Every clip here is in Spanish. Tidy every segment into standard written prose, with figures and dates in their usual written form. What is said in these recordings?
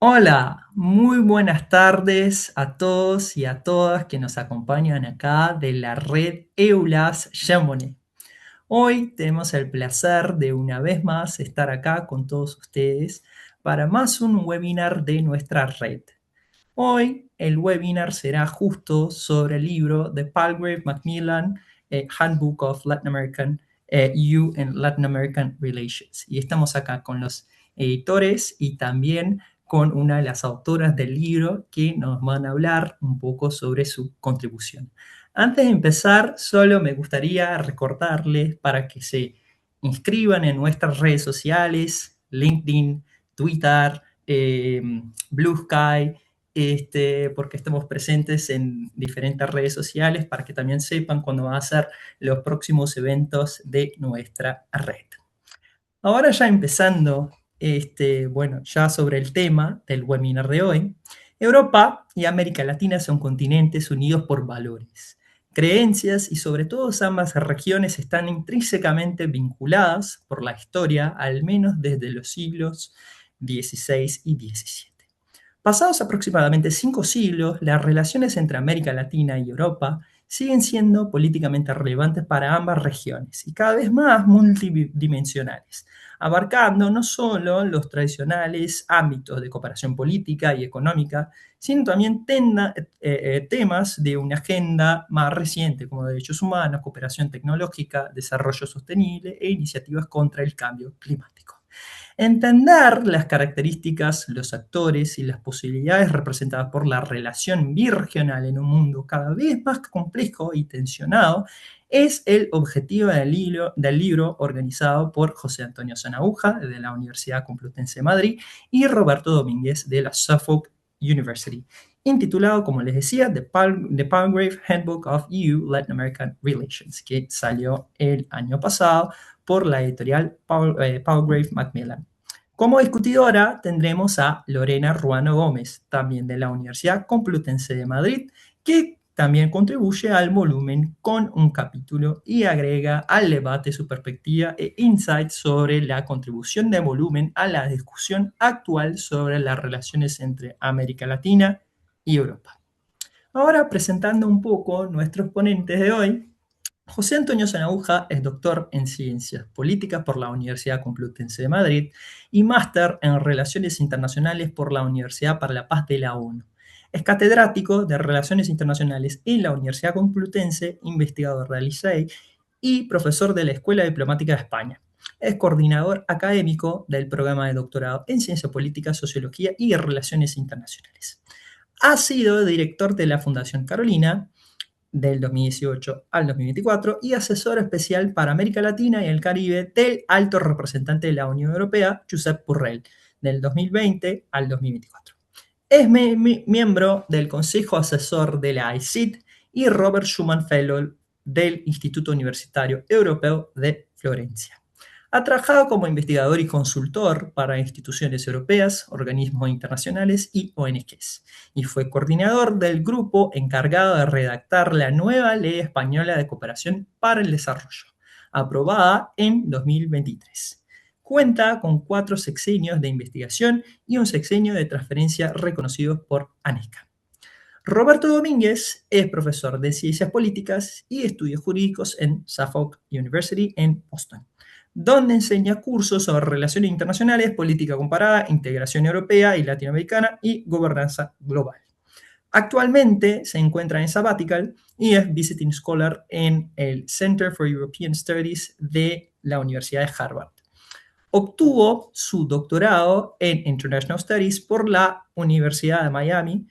Hola, muy buenas tardes a todos y a todas que nos acompañan acá de la red EULAS Chamonix. Hoy tenemos el placer de una vez más estar acá con todos ustedes para más un webinar de nuestra red. Hoy el webinar será justo sobre el libro de Palgrave Macmillan, Handbook of Latin American EU and Latin American Relations. Y estamos acá con los editores y también con una de las autoras del libro que nos van a hablar un poco sobre su contribución. Antes de empezar, solo me gustaría recordarles para que se inscriban en nuestras redes sociales, LinkedIn, Twitter, Blue Sky, porque estamos presentes en diferentes redes sociales para que también sepan cuándo van a ser los próximos eventos de nuestra red. Ahora ya empezando, ya sobre el tema del webinar de hoy, Europa y América Latina son continentes unidos por valores, creencias y sobre todo ambas regiones están intrínsecamente vinculadas por la historia, al menos desde los siglos XVI y XVII. Pasados aproximadamente 5 siglos, las relaciones entre América Latina y Europa siguen siendo políticamente relevantes para ambas regiones y cada vez más multidimensionales, abarcando no solo los tradicionales ámbitos de cooperación política y económica, sino también temas de una agenda más reciente como derechos humanos, cooperación tecnológica, desarrollo sostenible e iniciativas contra el cambio climático. Entender las características, los actores y las posibilidades representadas por la relación birregional en un mundo cada vez más complejo y tensionado es el objetivo del libro organizado por José Antonio Sanahúja de la Universidad Complutense de Madrid y Roberto Domínguez de la Suffolk University, intitulado, como les decía, The Palgrave Handbook of EU-Latin American Relations, que salió el año pasado por la editorial Palgrave Macmillan. Como discutidora tendremos a Lorena Ruano Gómez, también de la Universidad Complutense de Madrid, que también contribuye al volumen con un capítulo y agrega al debate su perspectiva e insights sobre la contribución de volumen a la discusión actual sobre las relaciones entre América Latina y Europa. Ahora presentando un poco nuestros ponentes de hoy, José Antonio Sanahuja es doctor en Ciencias Políticas por la Universidad Complutense de Madrid y máster en Relaciones Internacionales por la Universidad para la Paz de la ONU. Es catedrático de Relaciones Internacionales en la Universidad Complutense, investigador del ICEI y profesor de la Escuela Diplomática de España. Es coordinador académico del programa de doctorado en Ciencia Política, Sociología y Relaciones Internacionales. Ha sido director de la Fundación Carolina del 2018 al 2024 y asesor especial para América Latina y el Caribe del alto representante de la Unión Europea, Josep Borrell, del 2020 al 2024. Es miembro del Consejo Asesor de la ICID y Robert Schuman Fellow del Instituto Universitario Europeo de Florencia. Ha trabajado como investigador y consultor para instituciones europeas, organismos internacionales y ONGs, y fue coordinador del grupo encargado de redactar la nueva Ley Española de Cooperación para el Desarrollo, aprobada en 2023. Cuenta con 4 sexenios de investigación y un sexenio de transferencia reconocidos por ANECA. Roberto Domínguez es profesor de Ciencias Políticas y Estudios Jurídicos en Suffolk University en Boston, donde enseña cursos sobre relaciones internacionales, política comparada, integración europea y latinoamericana y gobernanza global. Actualmente se encuentra en sabbatical y es visiting scholar en el Center for European Studies de la Universidad de Harvard. Obtuvo su doctorado en International Studies por la Universidad de Miami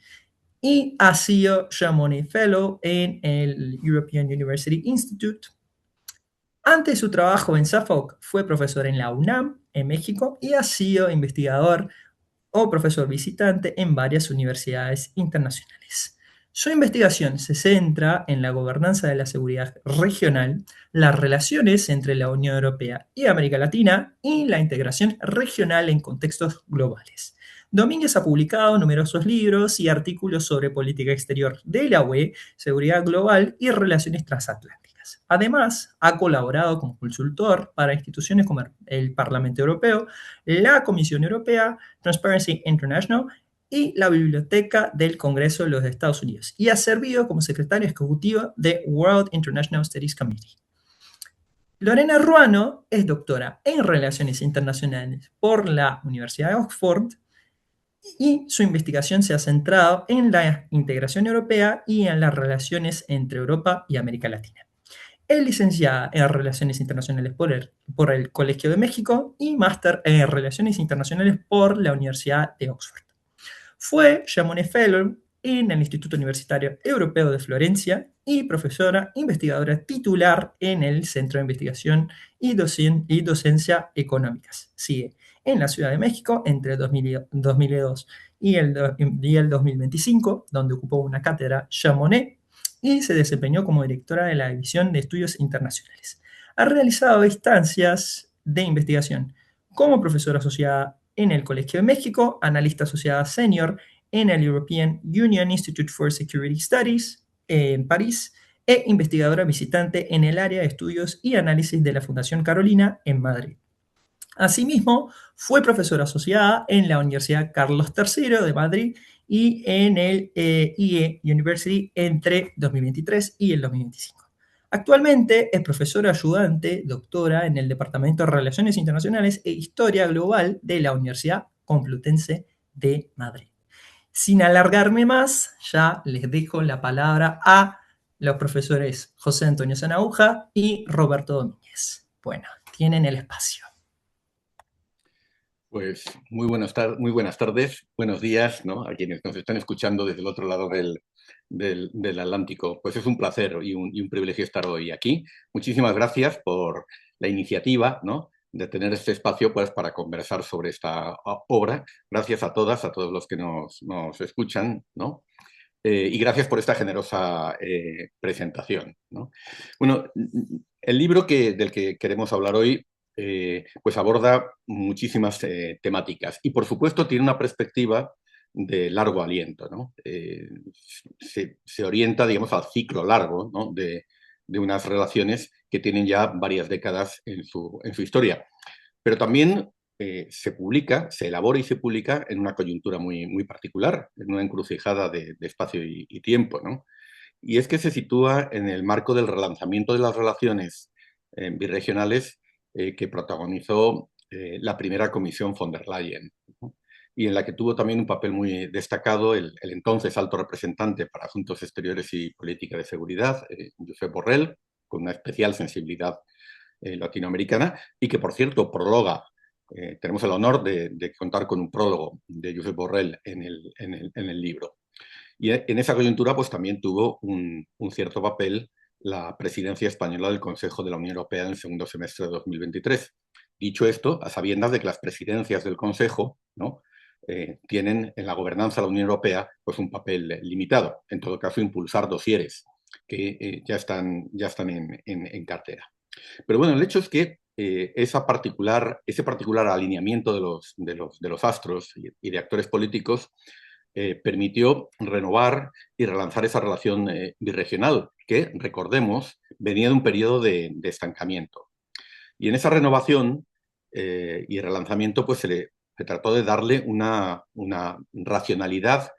y ha sido Chamonix Fellow en el European University Institute. Antes de su trabajo en Suffolk, fue profesor en la UNAM, en México, y ha sido investigador o profesor visitante en varias universidades internacionales. Su investigación se centra en la gobernanza de la seguridad regional, las relaciones entre la Unión Europea y América Latina y la integración regional en contextos globales. Domínguez ha publicado numerosos libros y artículos sobre política exterior de la UE, seguridad global y relaciones transatlánticas. económicas. Además, ha colaborado como consultor para instituciones como el Parlamento Europeo, la Comisión Europea, Transparency International y la Biblioteca del Congreso de los Estados Unidos, y ha servido como secretario ejecutivo de World International Studies Committee. Lorena Ruano es doctora en Relaciones Internacionales por la Universidad de Oxford y su investigación se ha centrado en la integración europea y en las relaciones entre Europa y América Latina. Es licenciada en Relaciones Internacionales por el Colegio de México y máster en Relaciones Internacionales por la Universidad de Oxford. Fue Chamonix Fellow en el Instituto Universitario Europeo de Florencia y profesora investigadora titular en el Centro de Investigación y Docencia Económicas, CIE, en la Ciudad de México entre 2002 y el 2025, donde ocupó una cátedra Chamonix y se desempeñó como directora de la División de Estudios Internacionales. Ha realizado estancias de investigación como profesora asociada en el Colegio de México, analista asociada senior en el European Union Institute for Security Studies en París e investigadora visitante en el área de estudios y análisis de la Fundación Carolina en Madrid. Asimismo, fue profesora asociada en la Universidad Carlos III de Madrid y en el IE University entre 2023 y el 2025. Actualmente es profesora ayudante, doctora en el Departamento de Relaciones Internacionales e Historia Global de la Universidad Complutense de Madrid. Sin alargarme más, ya les dejo la palabra a los profesores José Antonio Zanauja y Roberto Domínguez. Bueno, tienen el espacio. Pues muy buenas tardes, buenos días, ¿no?, a quienes nos están escuchando desde el otro lado del Atlántico. Pues es un placer y un privilegio estar hoy aquí. Muchísimas gracias por la iniciativa, ¿no?, de tener este espacio pues, para conversar sobre esta obra. Gracias a todas, a todos los que nos escuchan, ¿no? Y gracias por esta generosa presentación, ¿no? Bueno, el libro del que queremos hablar hoy pues aborda muchísimas temáticas y, por supuesto, tiene una perspectiva de largo aliento, ¿no? Se orienta, digamos, al ciclo largo, ¿no?, de unas relaciones que tienen ya varias décadas en su historia. Pero también se elabora y se publica en una coyuntura muy particular, en una encrucijada de espacio y tiempo, ¿no? Y es que se sitúa en el marco del relanzamiento de las relaciones birregionales que protagonizó la primera Comisión von der Leyen, ¿no?, y en la que tuvo también un papel muy destacado el entonces alto representante para Asuntos Exteriores y Política de Seguridad, Josep Borrell, con una especial sensibilidad latinoamericana, y que, por cierto, prologa. Tenemos el honor de contar con un prólogo de Josep Borrell en el libro. Y en esa coyuntura pues, también tuvo un cierto papel la presidencia española del Consejo de la Unión Europea en el segundo semestre de 2023. Dicho esto, a sabiendas de que las presidencias del Consejo, ¿no?, tienen en la gobernanza de la Unión Europea pues, un papel limitado. En todo caso, impulsar dosieres que ya están en cartera. Pero bueno, el hecho es que ese particular alineamiento de los astros y de actores políticos permitió renovar y relanzar esa relación birregional que, recordemos, venía de un periodo de estancamiento. Y en esa renovación y relanzamiento pues se trató de darle una racionalidad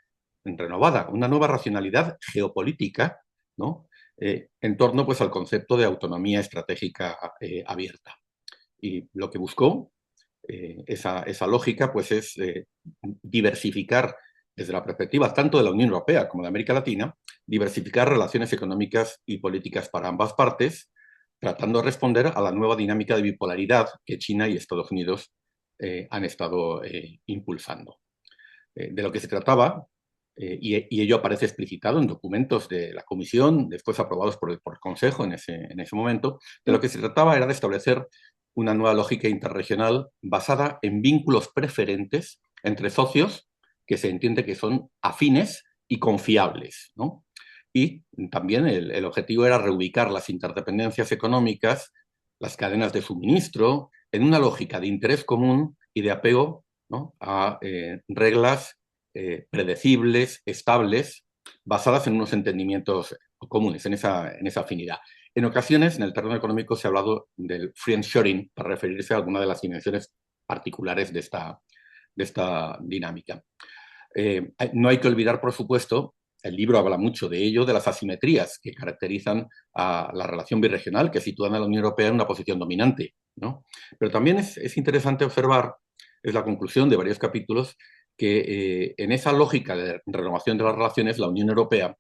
renovada, una nueva racionalidad geopolítica, ¿no?, en torno pues, al concepto de autonomía estratégica abierta. Y lo que buscó esa lógica pues, es diversificar desde la perspectiva tanto de la Unión Europea como de América Latina, diversificar relaciones económicas y políticas para ambas partes, tratando de responder a la nueva dinámica de bipolaridad que China y Estados Unidos han estado impulsando. De lo que se trataba, y ello aparece explicitado en documentos de la Comisión, después aprobados por el Consejo en ese momento, de lo que se trataba era de establecer una nueva lógica interregional basada en vínculos preferentes entre socios que se entiende que son afines y confiables, ¿no? Y también el objetivo era reubicar las interdependencias económicas, las cadenas de suministro, en una lógica de interés común y de apego, ¿no?, a reglas predecibles, estables, basadas en unos entendimientos comunes, en esa afinidad. En ocasiones, en el terreno económico, se ha hablado del friendshoring para referirse a alguna de las dimensiones particulares de esta dinámica. No hay que olvidar, por supuesto, el libro habla mucho de ello, de las asimetrías que caracterizan a la relación birregional, que sitúan a la Unión Europea en una posición dominante, ¿no? Pero también es interesante observar, es la conclusión de varios capítulos, que en esa lógica de renovación de las relaciones, la Unión Europea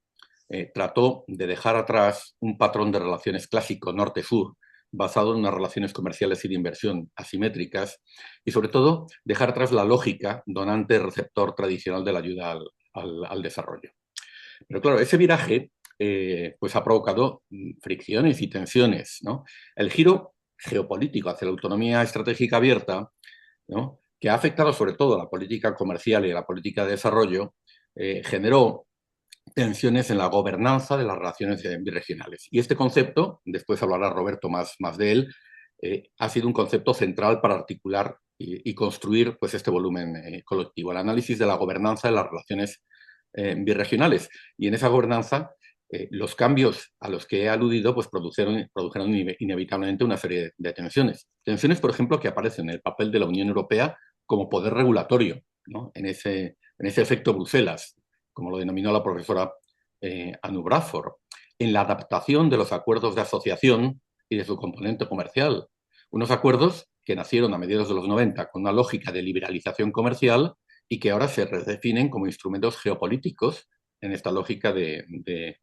trató de dejar atrás un patrón de relaciones clásico norte-sur, basado en unas relaciones comerciales y de inversión asimétricas, y sobre todo dejar atrás la lógica donante-receptor tradicional de la ayuda al desarrollo. Pero claro, ese viraje pues ha provocado fricciones y tensiones, ¿no? El giro geopolítico hacia la autonomía estratégica abierta, ¿no?, que ha afectado sobre todo a la política comercial y a la política de desarrollo, generó tensiones en la gobernanza de las relaciones birregionales. Y este concepto, después hablará Roberto más de él, ha sido un concepto central para articular y construir pues, este volumen colectivo, el análisis de la gobernanza de las relaciones birregionales. Y en esa gobernanza, los cambios a los que he aludido pues, produjeron inevitablemente una serie de tensiones. Tensiones, por ejemplo, que aparecen en el papel de la Unión Europea como poder regulatorio, ¿no?, en ese efecto Bruselas, como lo denominó la profesora Anu Bradford, en la adaptación de los acuerdos de asociación y de su componente comercial. Unos acuerdos que nacieron a mediados de los 90 con una lógica de liberalización comercial y que ahora se redefinen como instrumentos geopolíticos en esta lógica de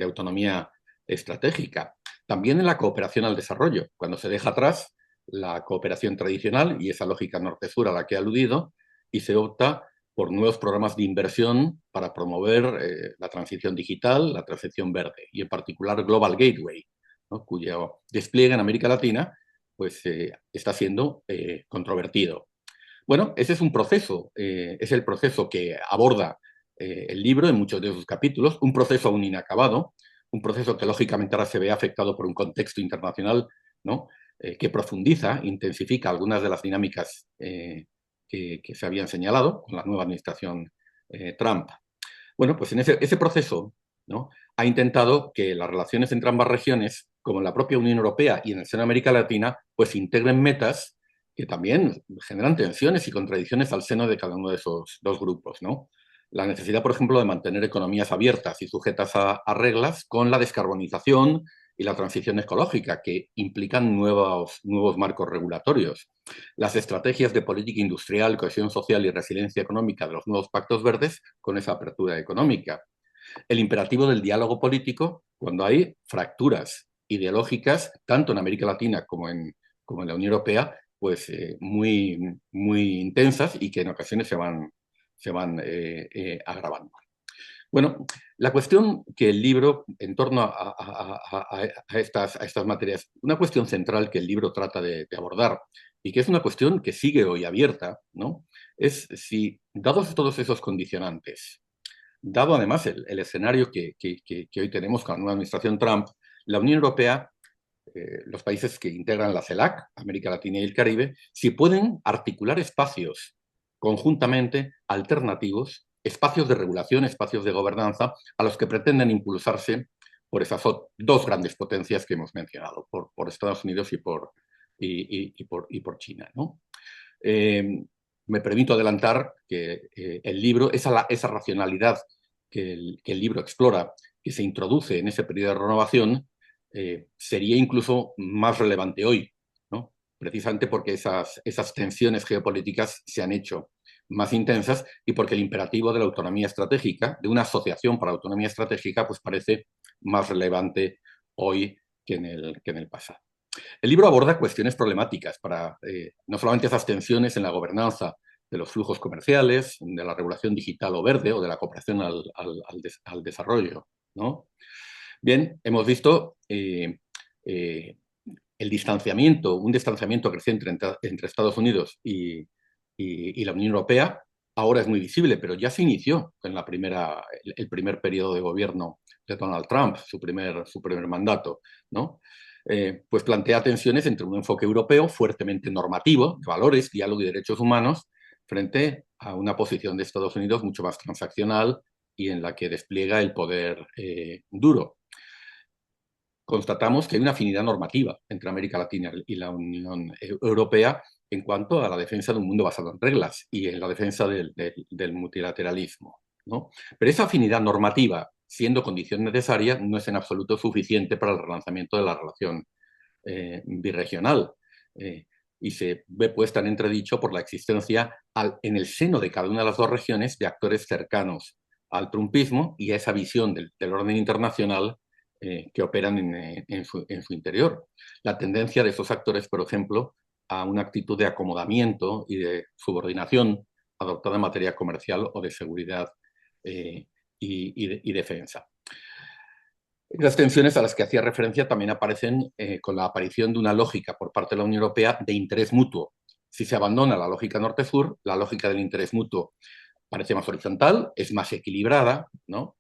autonomía estratégica. También en la cooperación al desarrollo, cuando se deja atrás la cooperación tradicional y esa lógica norte-sur a la que he aludido y se opta por nuevos programas de inversión para promover la transición digital, la transición verde y en particular Global Gateway, ¿no?, cuyo despliegue en América Latina pues, está siendo controvertido. Bueno, ese es un proceso, es el proceso que aborda el libro en muchos de sus capítulos, un proceso aún inacabado, un proceso que lógicamente ahora se ve afectado por un contexto internacional, ¿no?, que profundiza, intensifica algunas de las dinámicas que se habían señalado con la nueva administración Trump. Bueno, pues en ese proceso, ¿no?, ha intentado que las relaciones entre ambas regiones, como en la propia Unión Europea y en el seno de América Latina, pues integren metas que también generan tensiones y contradicciones al seno de cada uno de esos dos grupos, ¿no? La necesidad, por ejemplo, de mantener economías abiertas y sujetas a reglas con la descarbonización y la transición ecológica, que implican nuevos marcos regulatorios. Las estrategias de política industrial, cohesión social y resiliencia económica de los nuevos pactos verdes con esa apertura económica. El imperativo del diálogo político cuando hay fracturas ideológicas, tanto en América Latina como en la Unión Europea, pues muy intensas y que en ocasiones se van agravando. Bueno, la cuestión que el libro, en torno a estas materias, una cuestión central que el libro trata de abordar y que es una cuestión que sigue hoy abierta, ¿no?, es si, dados todos esos condicionantes, dado además el escenario que hoy tenemos con la nueva administración Trump, la Unión Europea, los países que integran la CELAC, América Latina y el Caribe, si pueden articular espacios conjuntamente alternativos, espacios de regulación, espacios de gobernanza, a los que pretenden impulsarse por esas dos grandes potencias que hemos mencionado, por Estados Unidos y por China, ¿no? Me permito adelantar que el libro, esa racionalidad que el libro explora, que se introduce en ese periodo de renovación, sería incluso más relevante hoy, ¿no?, precisamente porque esas tensiones geopolíticas se han hecho más intensas y porque el imperativo de la autonomía estratégica, de una asociación para la autonomía estratégica, pues parece más relevante hoy que en el pasado. El libro aborda cuestiones problemáticas para no solamente esas tensiones en la gobernanza de los flujos comerciales, de la regulación digital o verde o de la cooperación al desarrollo, ¿no? Bien, hemos visto un distanciamiento creciente entre Estados Unidos y la Unión Europea. Ahora es muy visible, pero ya se inició en el primer periodo de gobierno de Donald Trump, su primer mandato, ¿no? Pues plantea tensiones entre un enfoque europeo fuertemente normativo, de valores, diálogo y derechos humanos, frente a una posición de Estados Unidos mucho más transaccional y en la que despliega el poder duro. constatamos que hay una afinidad normativa entre América Latina y la Unión Europea en cuanto a la defensa de un mundo basado en reglas y en la defensa del multilateralismo, ¿no? Pero esa afinidad normativa, siendo condición necesaria, no es en absoluto suficiente para el relanzamiento de la relación birregional. Eh, y se ve puesta en entredicho por la existencia en el seno de cada una de las dos regiones de actores cercanos al trumpismo y a esa visión del orden internacional que operan en su interior. La tendencia de esos actores, por ejemplo, a una actitud de acomodamiento y de subordinación adoptada en materia comercial o de seguridad y defensa. Las tensiones a las que hacía referencia también aparecen con la aparición de una lógica por parte de la Unión Europea de interés mutuo. Si se abandona la lógica norte-sur, la lógica del interés mutuo parece más horizontal, es más equilibrada, ¿no?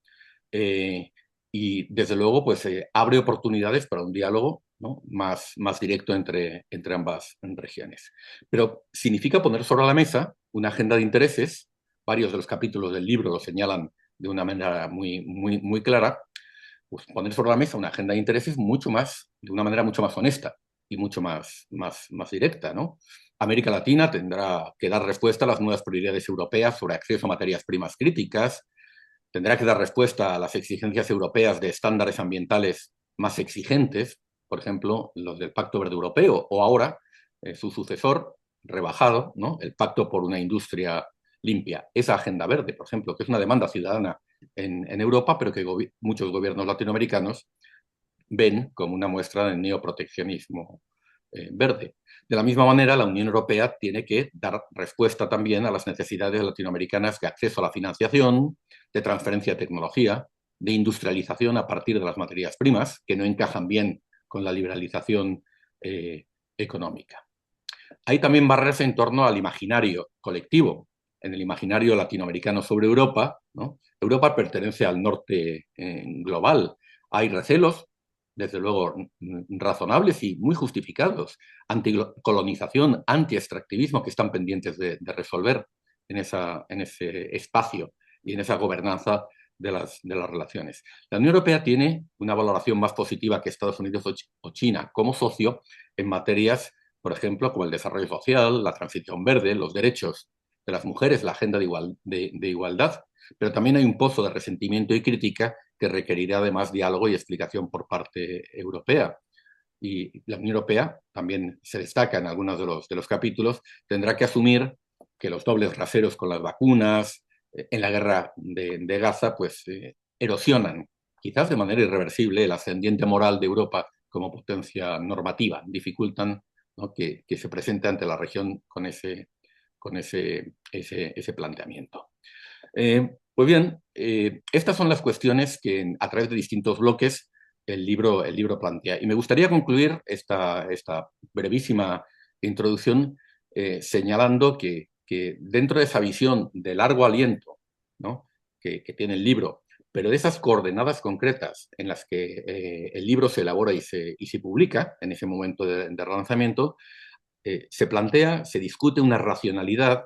Eh, y desde luego pues abre oportunidades para un diálogo, ¿no? Más directo entre ambas regiones. Pero significa poner sobre la mesa una agenda de intereses, varios de los capítulos del libro lo señalan de una manera muy clara, pues poner sobre la mesa una agenda de intereses de una manera mucho más honesta y mucho más directa, ¿no? América Latina tendrá que dar respuesta a las nuevas prioridades europeas sobre acceso a materias primas críticas, tendrá que dar respuesta a las exigencias europeas de estándares ambientales más exigentes, por ejemplo, los del Pacto Verde Europeo, o ahora su sucesor rebajado, ¿no? El Pacto por una Industria Limpia. Esa agenda verde, por ejemplo, que es una demanda ciudadana en Europa, pero que muchos gobiernos latinoamericanos ven como una muestra del neoproteccionismo verde. De la misma manera, la Unión Europea tiene que dar respuesta también a las necesidades latinoamericanas de acceso a la financiación, de transferencia de tecnología, de industrialización a partir de las materias primas, que no encajan bien con la liberalización económica. Hay también barreras en torno al imaginario colectivo. En el imaginario latinoamericano sobre Europa, ¿no? Europa pertenece al norte global. Hay recelos, desde luego razonables y muy justificados, anticolonización, anti-extractivismo que están pendientes de resolver en ese espacio y en esa gobernanza de las relaciones. La Unión Europea tiene una valoración más positiva que Estados Unidos o China como socio en materias, por ejemplo, como el desarrollo social, la transición verde, los derechos de las mujeres, la agenda de igualdad, pero también hay un pozo de resentimiento y crítica que requerirá además diálogo y explicación por parte europea. Y la Unión Europea, también se destaca en algunos de los capítulos, tendrá que asumir que los dobles raseros con las vacunas, en la guerra de Gaza, pues erosionan, quizás de manera irreversible, el ascendiente moral de Europa como potencia normativa, dificultan, ¿no? que se presente ante la región con ese planteamiento. Pues bien, estas son las cuestiones que a través de distintos bloques el libro plantea. Y me gustaría concluir esta brevísima introducción señalando que dentro de esa visión de largo aliento, ¿no? que tiene el libro, pero de esas coordenadas concretas en las que el libro se elabora y se publica en ese momento de relanzamiento, se plantea, se discute una racionalidad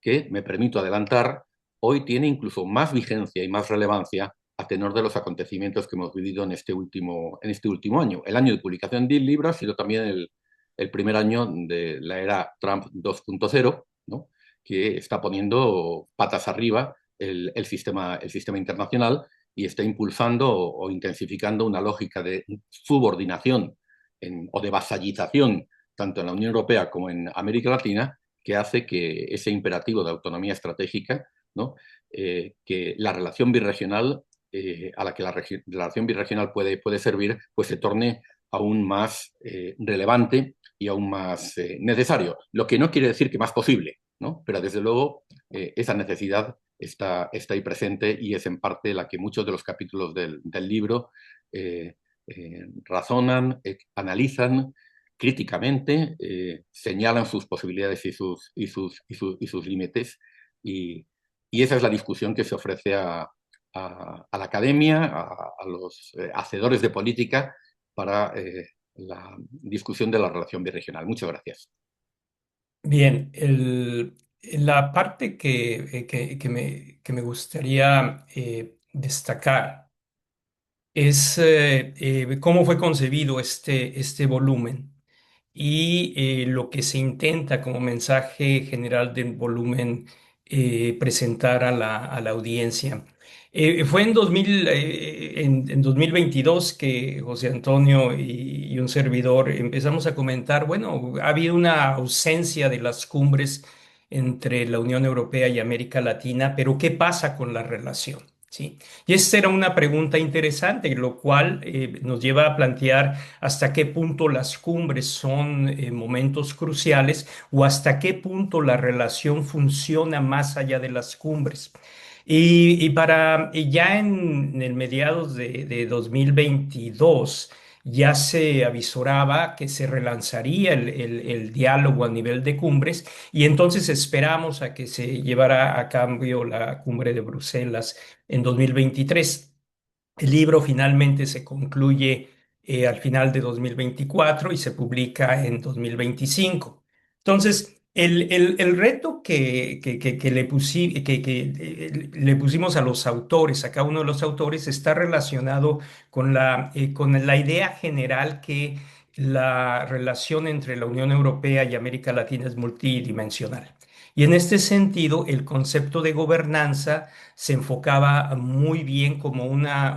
que, me permito adelantar, hoy tiene incluso más vigencia y más relevancia a tenor de los acontecimientos que hemos vivido en este último año. El año de publicación del libro ha sido también el primer año de la era Trump 2.0, ¿no? que está poniendo patas arriba el sistema internacional y está impulsando o intensificando una lógica de subordinación o de vasallización tanto en la Unión Europea como en América Latina, que hace que ese imperativo de autonomía estratégica, ¿no? Que la relación birregional, a la que la relación birregional puede servir, pues se torne aún más relevante y aún más necesario. Lo que no quiere decir que más posible, ¿no? Pero desde luego esa necesidad está ahí presente y es en parte la que muchos de los capítulos del libro razonan, analizan críticamente, señalan sus posibilidades y sus límites y esa es la discusión que se ofrece a la academia, a los hacedores de política para la discusión de la relación birregional. Muchas gracias. Bien, la parte que me gustaría destacar es cómo fue concebido este volumen y lo que se intenta como mensaje general del volumen presentar a la audiencia. Fue en 2000, en 2022 que José Antonio y un servidor empezamos a comentar, bueno, ha habido una ausencia de las cumbres entre la Unión Europea y América Latina, pero ¿qué pasa con la relación? ¿Sí? Y esta era una pregunta interesante, lo cual nos lleva a plantear hasta qué punto las cumbres son momentos cruciales o hasta qué punto la relación funciona más allá de las cumbres. Y ya en el mediados de 2022 ya se avisoraba que se relanzaría el diálogo a nivel de cumbres y entonces esperamos a que se llevara a cambio la cumbre de Bruselas en 2023. El libro finalmente se concluye al final de 2024 y se publica en 2025. Entonces, el reto que le pusimos a los autores, a cada uno de los autores, está relacionado con la idea general que la relación entre la Unión Europea y América Latina es multidimensional. Y en este sentido, el concepto de gobernanza se enfocaba muy bien como una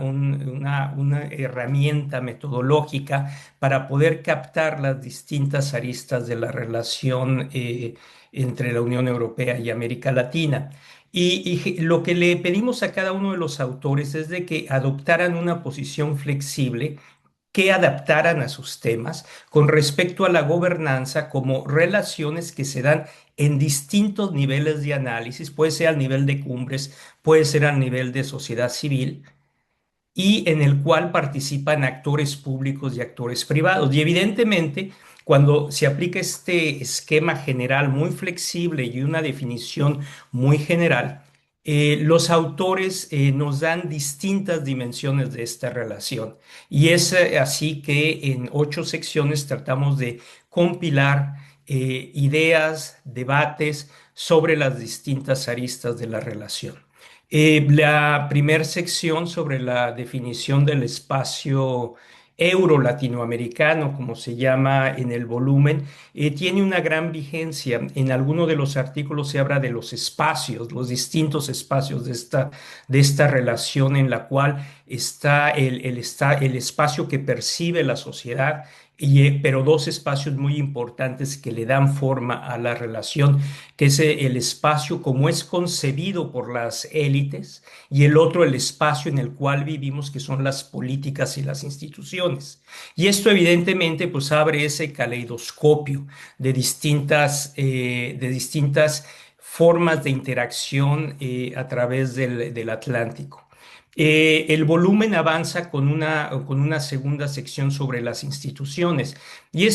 herramienta metodológica para poder captar las distintas aristas de la relación entre la Unión Europea y América Latina. Y lo que le pedimos a cada uno de los autores es de que adoptaran una posición flexible que adaptaran a sus temas con respecto a la gobernanza como relaciones que se dan en distintos niveles de análisis, puede ser al nivel de cumbres, puede ser al nivel de sociedad civil, y en el cual participan actores públicos y actores privados. Y evidentemente, cuando se aplica este esquema general muy flexible y una definición muy general, los autores nos dan distintas dimensiones de esta relación. Y es así que en 8 secciones tratamos de compilar ideas, debates sobre las distintas aristas de la relación. La primera sección sobre la definición del espacio euro-latinoamericano, como se llama en el volumen, tiene una gran vigencia. En alguno de los artículos se habla de los espacios, los distintos espacios de esta relación en la cual está el espacio que percibe la sociedad. Pero dos espacios muy importantes que le dan forma a la relación, que es el espacio como es concebido por las élites y el otro el espacio en el cual vivimos, que son las políticas y las instituciones. Y esto evidentemente pues abre ese caleidoscopio de distintas formas de interacción a través del Atlántico. El volumen avanza con una segunda sección sobre las instituciones. Y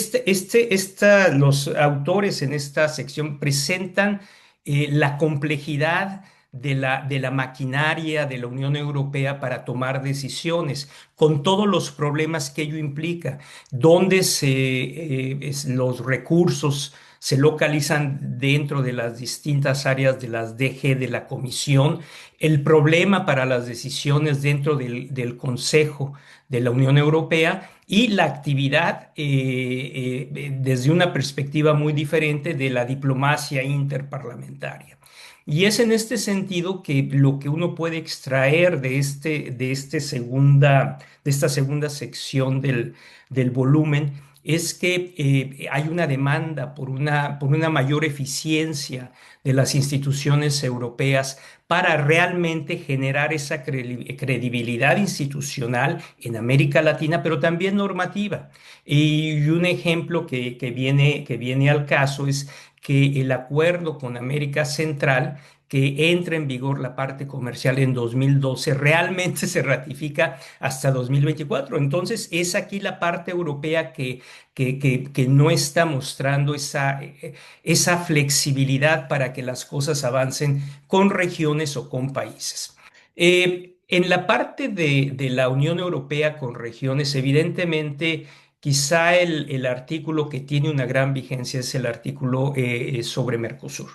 los autores en esta sección presentan la complejidad de la maquinaria de la Unión Europea para tomar decisiones, con todos los problemas que ello implica, donde los recursos se localizan dentro de las distintas áreas de las DG de la Comisión, el problema para las decisiones dentro del Consejo de la Unión Europea y la actividad desde una perspectiva muy diferente de la diplomacia interparlamentaria. Y es en este sentido que lo que uno puede extraer de esta segunda sección del volumen es que hay una demanda por una mayor eficiencia de las instituciones europeas para realmente generar esa credibilidad institucional en América Latina, pero también normativa. Y un ejemplo que viene al caso es que el acuerdo con América Central, que entra en vigor la parte comercial en 2012, realmente se ratifica hasta 2024. Entonces, es aquí la parte europea que no está mostrando esa flexibilidad para que las cosas avancen con regiones o con países. En la parte de la Unión Europea con regiones, evidentemente, quizá el artículo que tiene una gran vigencia es el artículo sobre Mercosur.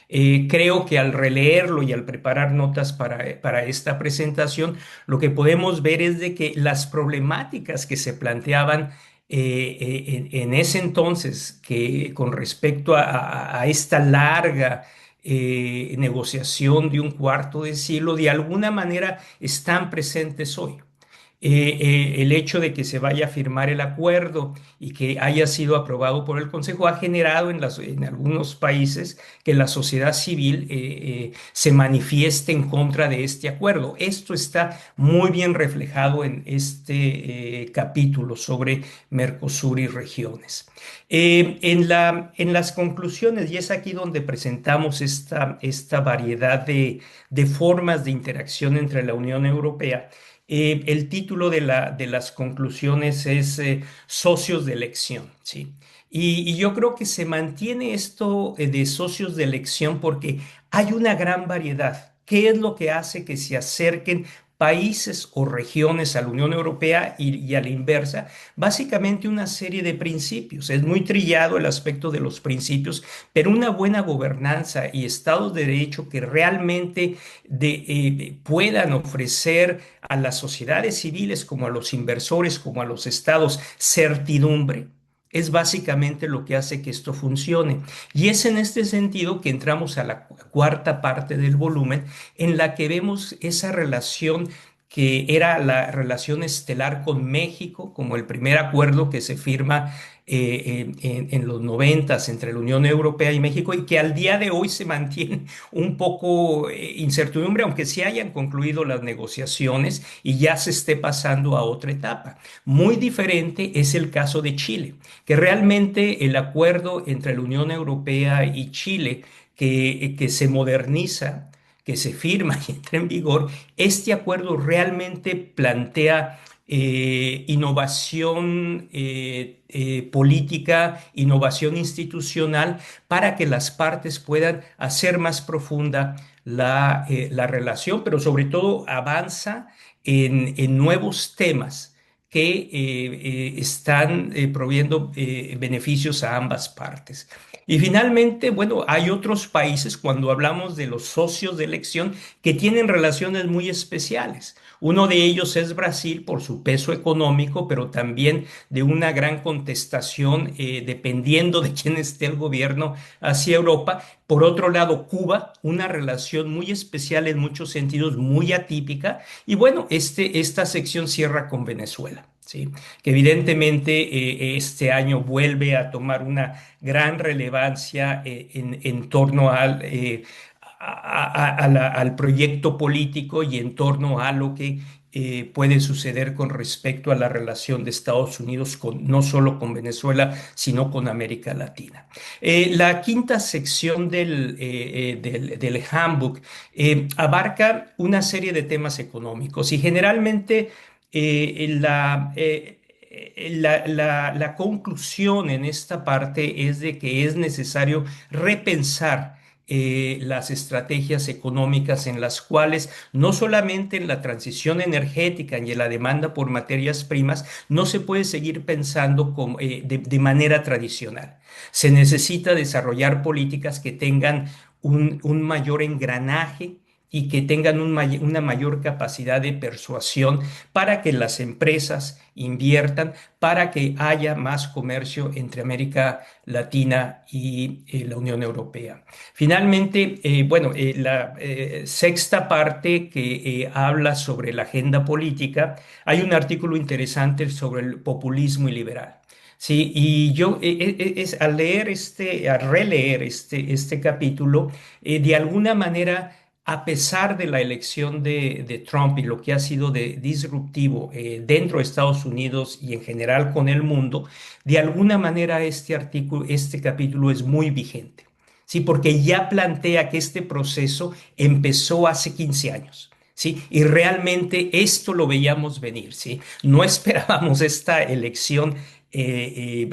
Creo que al releerlo y al preparar notas para esta presentación, lo que podemos ver es de que las problemáticas que se planteaban en ese entonces, que con respecto a esta larga negociación de un cuarto de siglo, de alguna manera están presentes hoy. El hecho de que se vaya a firmar el acuerdo y que haya sido aprobado por el Consejo ha generado en algunos países que la sociedad civil se manifieste en contra de este acuerdo. Esto está muy bien reflejado en este capítulo sobre Mercosur y regiones. En las conclusiones, y es aquí donde presentamos esta variedad de formas de interacción entre la Unión Europea. El título de las conclusiones es Socios de elección, ¿sí? Y yo creo que se mantiene esto de socios de elección porque hay una gran variedad. ¿Qué es lo que hace que se acerquen países o regiones a la Unión Europea y a la inversa? Básicamente una serie de principios. Es muy trillado el aspecto de los principios, pero una buena gobernanza y Estados de Derecho que realmente puedan ofrecer a las sociedades civiles, como a los inversores, como a los estados, certidumbre. Es básicamente lo que hace que esto funcione. Y es en este sentido que entramos a la cuarta parte del volumen, en la que vemos esa relación que era la relación estelar con México, como el primer acuerdo que se firma en los noventas entre la Unión Europea y México, y que al día de hoy se mantiene un poco incertidumbre, aunque sí hayan concluido las negociaciones y ya se esté pasando a otra etapa. Muy diferente es el caso de Chile, que realmente el acuerdo entre la Unión Europea y Chile, que se moderniza, que se firma y entra en vigor, este acuerdo realmente plantea innovación política, innovación institucional, para que las partes puedan hacer más profunda la relación, pero sobre todo avanza en nuevos temas que están proveyendo beneficios a ambas partes. Y finalmente, bueno, hay otros países, cuando hablamos de los socios de elección, que tienen relaciones muy especiales. Uno de ellos es Brasil por su peso económico, pero también de una gran contestación dependiendo de quién esté el gobierno hacia Europa. Por otro lado, Cuba, una relación muy especial en muchos sentidos, muy atípica. Y bueno, esta sección cierra con Venezuela, ¿sí? Que evidentemente este año vuelve a tomar una gran relevancia en torno al proyecto político y en torno a lo que puede suceder con respecto a la relación de Estados Unidos no solo con Venezuela, sino con América Latina. La quinta sección del handbook abarca una serie de temas económicos y generalmente la conclusión en esta parte es de que es necesario repensar las estrategias económicas en las cuales no solamente en la transición energética y en la demanda por materias primas no se puede seguir pensando de manera tradicional. Se necesita desarrollar políticas que tengan un mayor engranaje y que tengan una mayor capacidad de persuasión para que las empresas inviertan, para que haya más comercio entre América Latina y la Unión Europea. Finalmente, bueno, la sexta parte que habla sobre la agenda política, hay un artículo interesante sobre el populismo liberal. Sí, y yo al releer este capítulo, de alguna manera, a pesar de la elección de Trump y lo que ha sido disruptivo dentro de Estados Unidos y en general con el mundo, de alguna manera este capítulo es muy vigente. Sí, porque ya plantea que este proceso empezó hace 15 años. ¿Sí? Y realmente esto lo veíamos venir, ¿sí? No esperábamos esta elección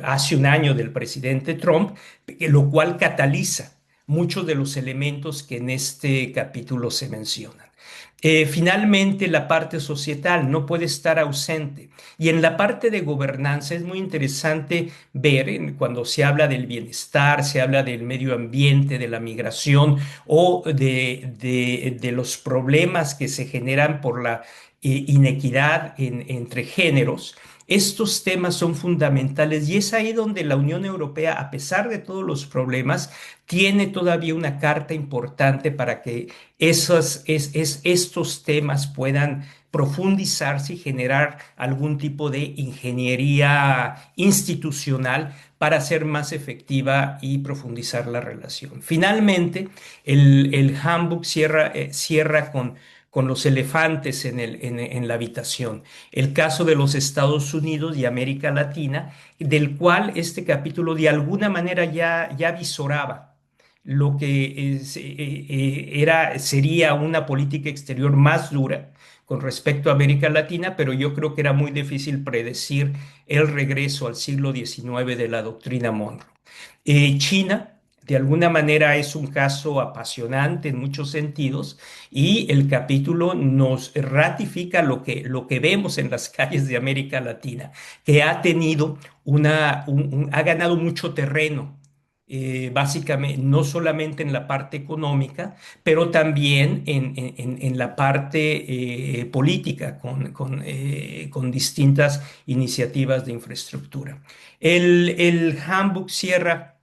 hace un año del presidente Trump, lo cual cataliza muchos de los elementos que en este capítulo se mencionan. Finalmente, la parte societal no puede estar ausente. Y en la parte de gobernanza es muy interesante ver cuando se habla del bienestar, se habla del medio ambiente, de la migración o de los problemas que se generan por la inequidad entre géneros. Estos temas son fundamentales y es ahí donde la Unión Europea, a pesar de todos los problemas, tiene todavía una carta importante para que estos temas puedan profundizarse y generar algún tipo de ingeniería institucional para hacer más efectiva y profundizar la relación. Finalmente, el handbook cierra con los elefantes en la habitación. El caso de los Estados Unidos y América Latina, del cual este capítulo de alguna manera ya visoraba lo que sería una política exterior más dura con respecto a América Latina, pero yo creo que era muy difícil predecir el regreso al siglo XIX de la doctrina Monroe. China, de alguna manera, es un caso apasionante en muchos sentidos y el capítulo nos ratifica lo que vemos en las calles de América Latina, que ha tenido ha ganado mucho terreno, básicamente, no solamente en la parte económica, pero también en la parte política, con distintas iniciativas de infraestructura. El handbook cierra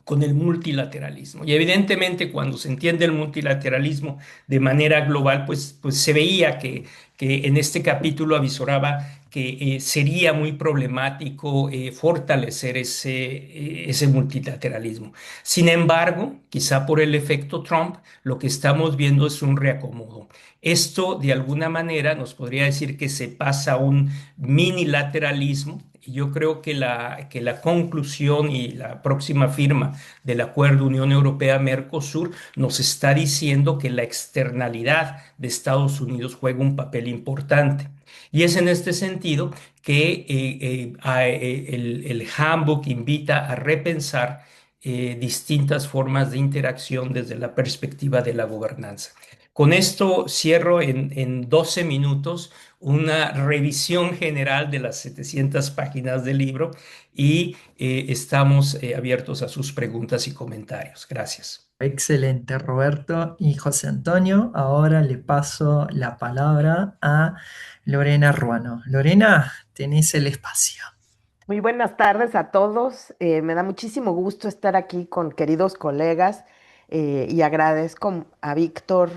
con el multilateralismo. Y evidentemente cuando se entiende el multilateralismo de manera global, pues se veía que en este capítulo avisoraba que sería muy problemático fortalecer ese multilateralismo. Sin embargo, quizá por el efecto Trump, lo que estamos viendo es un reacomodo. Esto, de alguna manera, nos podría decir que se pasa a un minilateralismo. Y yo creo que la conclusión y la próxima firma del acuerdo Unión Europea-Mercosur nos está diciendo que la externalidad de Estados Unidos juega un papel importante. Y es en este sentido que el handbook invita a repensar distintas formas de interacción desde la perspectiva de la gobernanza. Con esto cierro en 12 minutos una revisión general de las 700 páginas del libro y estamos abiertos a sus preguntas y comentarios. Gracias. Excelente, Roberto y José Antonio. Ahora le paso la palabra a Lorena Ruano. Lorena, tenés el espacio. Muy buenas tardes a todos. Me da muchísimo gusto estar aquí con queridos colegas y agradezco a Víctor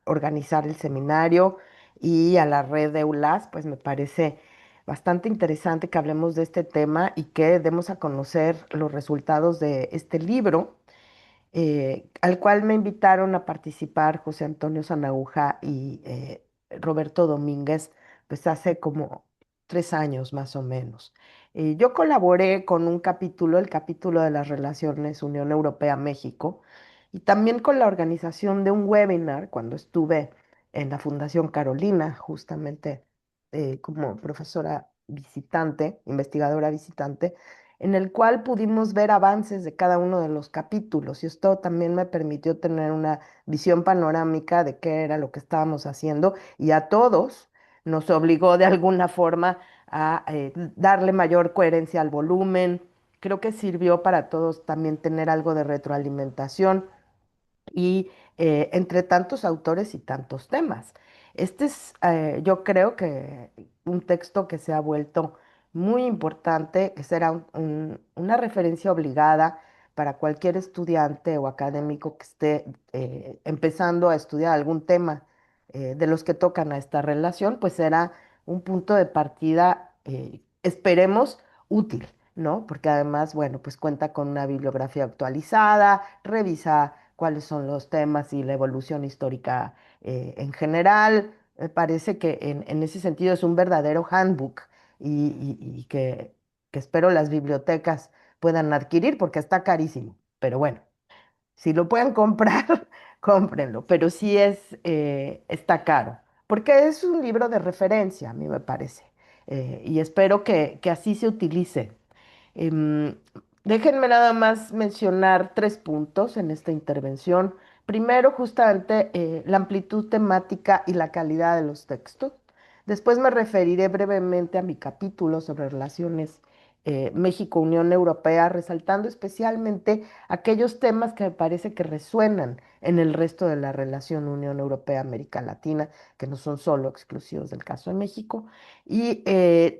organizar el seminario y a la red de ULAS, pues me parece bastante interesante que hablemos de este tema y que demos a conocer los resultados de este libro, al cual me invitaron a participar José Antonio Sanaúja y Roberto Domínguez, pues hace como 3 años más o menos. Yo colaboré con un capítulo, el capítulo de las relaciones Unión Europea-México, y también con la organización de un webinar cuando estuve en la Fundación Carolina, justamente como profesora visitante, investigadora visitante, en el cual pudimos ver avances de cada uno de los capítulos y esto también me permitió tener una visión panorámica de qué era lo que estábamos haciendo y a todos nos obligó de alguna forma a darle mayor coherencia al volumen. Creo que sirvió para todos también tener algo de retroalimentación y entre tantos autores y tantos temas. Este es, yo creo que un texto que se ha vuelto muy importante, que será una referencia obligada para cualquier estudiante o académico que esté empezando a estudiar algún tema de los que tocan a esta relación, pues será un punto de partida, esperemos, útil, ¿no? Porque además, bueno, pues cuenta con una bibliografía actualizada, revisa cuáles son los temas y la evolución histórica en general. Me parece que en ese sentido es un verdadero handbook y que espero las bibliotecas puedan adquirir porque está carísimo. Pero bueno, si lo pueden comprar, cómprenlo. Pero sí está caro porque es un libro de referencia, a mí me parece. Y espero que así se utilice. Em, Déjenme nada más mencionar 3 puntos en esta intervención. Primero, justamente, la amplitud temática y la calidad de los textos. Después me referiré brevemente a mi capítulo sobre relaciones México-Unión Europea, resaltando especialmente aquellos temas que me parece que resuenan en el resto de la relación Unión Europea-América Latina, que no son solo exclusivos del caso de México. Y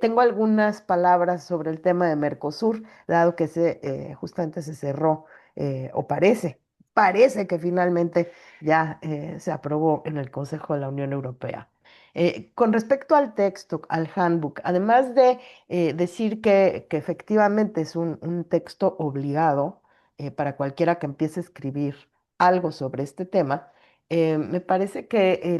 tengo algunas palabras sobre el tema de Mercosur, dado que justamente se cerró, o parece que finalmente ya se aprobó en el Consejo de la Unión Europea. Con respecto al texto, al handbook, además de decir que efectivamente es un texto obligado para cualquiera que empiece a escribir algo sobre este tema, me parece que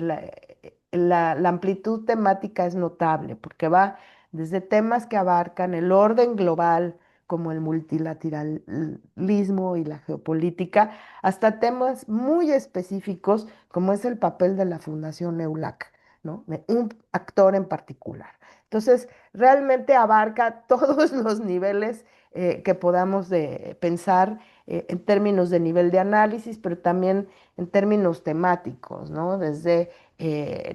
la amplitud temática es notable porque va desde temas que abarcan el orden global, como el multilateralismo y la geopolítica, hasta temas muy específicos como es el papel de la Fundación EULAC, ¿no? De un actor en particular. Entonces, realmente abarca todos los niveles que podamos pensar en términos de nivel de análisis, pero también en términos temáticos, ¿no? Desde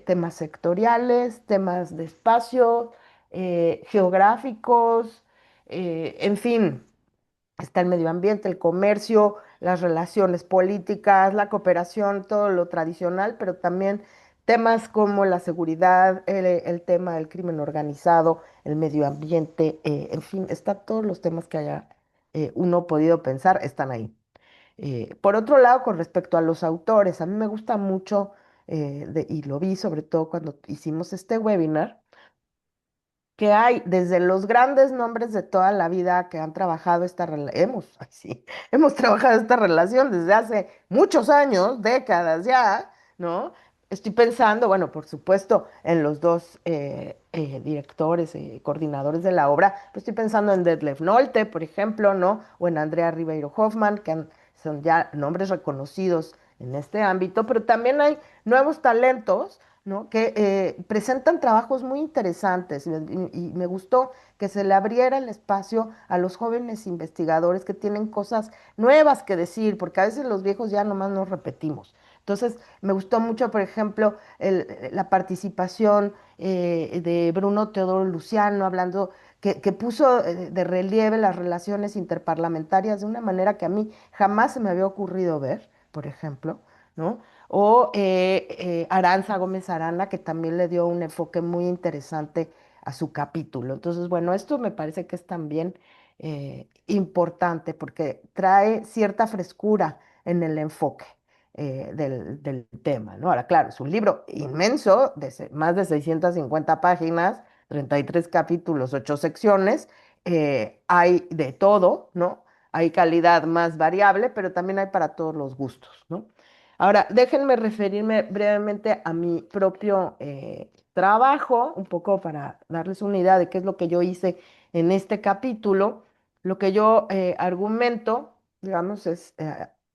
temas sectoriales, temas de espacio, geográficos, en fin, está el medio ambiente, el comercio, las relaciones políticas, la cooperación, todo lo tradicional, pero también temas como la seguridad, el tema del crimen organizado, el medio ambiente, en fin, está todos los temas que haya uno podido pensar, están ahí. Por otro lado, con respecto a los autores, a mí me gusta mucho, y lo vi sobre todo cuando hicimos este webinar, que hay desde los grandes nombres de toda la vida que han trabajado esta relación, ay, sí, hemos trabajado esta relación desde hace muchos años, décadas ya, ¿no? Estoy pensando, bueno, por supuesto, en los dos directores, coordinadores de la obra, pero estoy pensando en Detlef Nolte, por ejemplo, ¿no? O en Andrea Ribeiro Hoffman, son ya nombres reconocidos en este ámbito, pero también hay nuevos talentos, ¿no? Que presentan trabajos muy interesantes y me gustó que se le abriera el espacio a los jóvenes investigadores que tienen cosas nuevas que decir, porque a veces los viejos ya nomás nos repetimos. Entonces, me gustó mucho, por ejemplo, la participación de Bruno Teodoro Luciano, hablando, que puso de relieve las relaciones interparlamentarias de una manera que a mí jamás se me había ocurrido ver, por ejemplo, ¿no? O Aranza Gómez Arana, que también le dio un enfoque muy interesante a su capítulo. Entonces, bueno, esto me parece que es también importante porque trae cierta frescura en el enfoque del tema, ¿no? Ahora, claro, es un libro inmenso, de más de 650 páginas, 33 capítulos, 8 secciones, hay de todo, ¿no? Hay calidad más variable, pero también hay para todos los gustos, ¿no? Ahora, déjenme referirme brevemente a mi propio trabajo, un poco para darles una idea de qué es lo que yo hice en este capítulo. Lo que yo argumento, digamos, es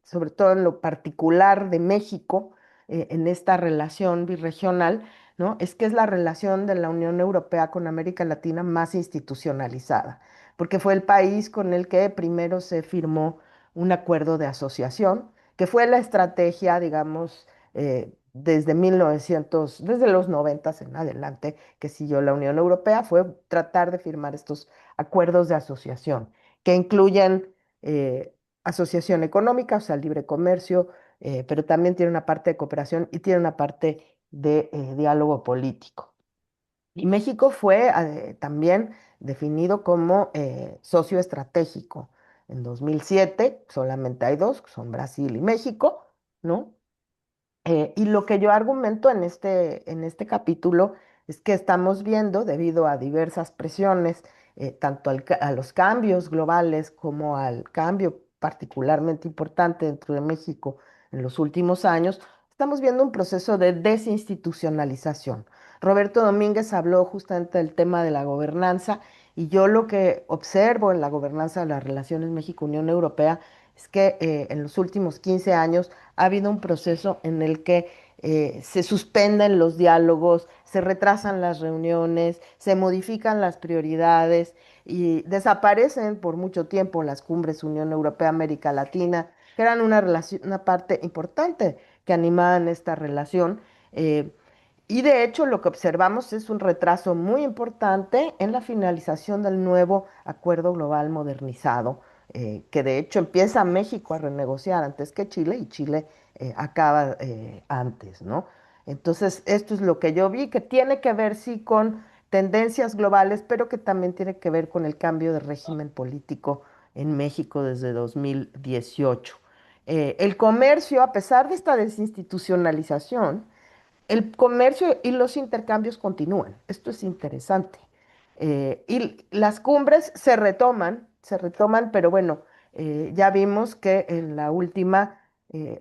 sobre todo en lo particular de México, en esta relación birregional, ¿no? Es que es la relación de la Unión Europea con América Latina más institucionalizada, porque fue el país con el que primero se firmó un acuerdo de asociación que fue la estrategia, digamos, desde los 90 en adelante, que siguió la Unión Europea, fue tratar de firmar estos acuerdos de asociación, que incluyen asociación económica, o sea, libre comercio, pero también tiene una parte de cooperación y tiene una parte de diálogo político. Y México fue también definido como socio estratégico. En 2007 solamente hay dos, que son Brasil y México, ¿no? Y lo que yo argumento en este capítulo es que estamos viendo, debido a diversas presiones, tanto a los cambios globales como al cambio particularmente importante dentro de México en los últimos años, estamos viendo un proceso de desinstitucionalización. Roberto Domínguez habló justamente del tema de la gobernanza y yo lo que observo en la gobernanza de las relaciones México-Unión Europea es que en los últimos 15 años ha habido un proceso en el que se suspenden los diálogos, se retrasan las reuniones, se modifican las prioridades y desaparecen por mucho tiempo las cumbres Unión Europea-América Latina. que eran una parte importante que animaban esta relación. eh, y de hecho lo que observamos es un retraso muy importante en la finalización del nuevo Acuerdo Global Modernizado, que de hecho empieza México a renegociar antes que Chile y Chile acaba antes, ¿no? Entonces, esto es lo que yo vi, que tiene que ver sí con tendencias globales, pero que también tiene que ver con el cambio de régimen político en México desde 2018. El comercio, a pesar de esta desinstitucionalización, el comercio y los intercambios continúan. Esto es interesante. Y las cumbres se retoman, pero bueno, ya vimos que en la última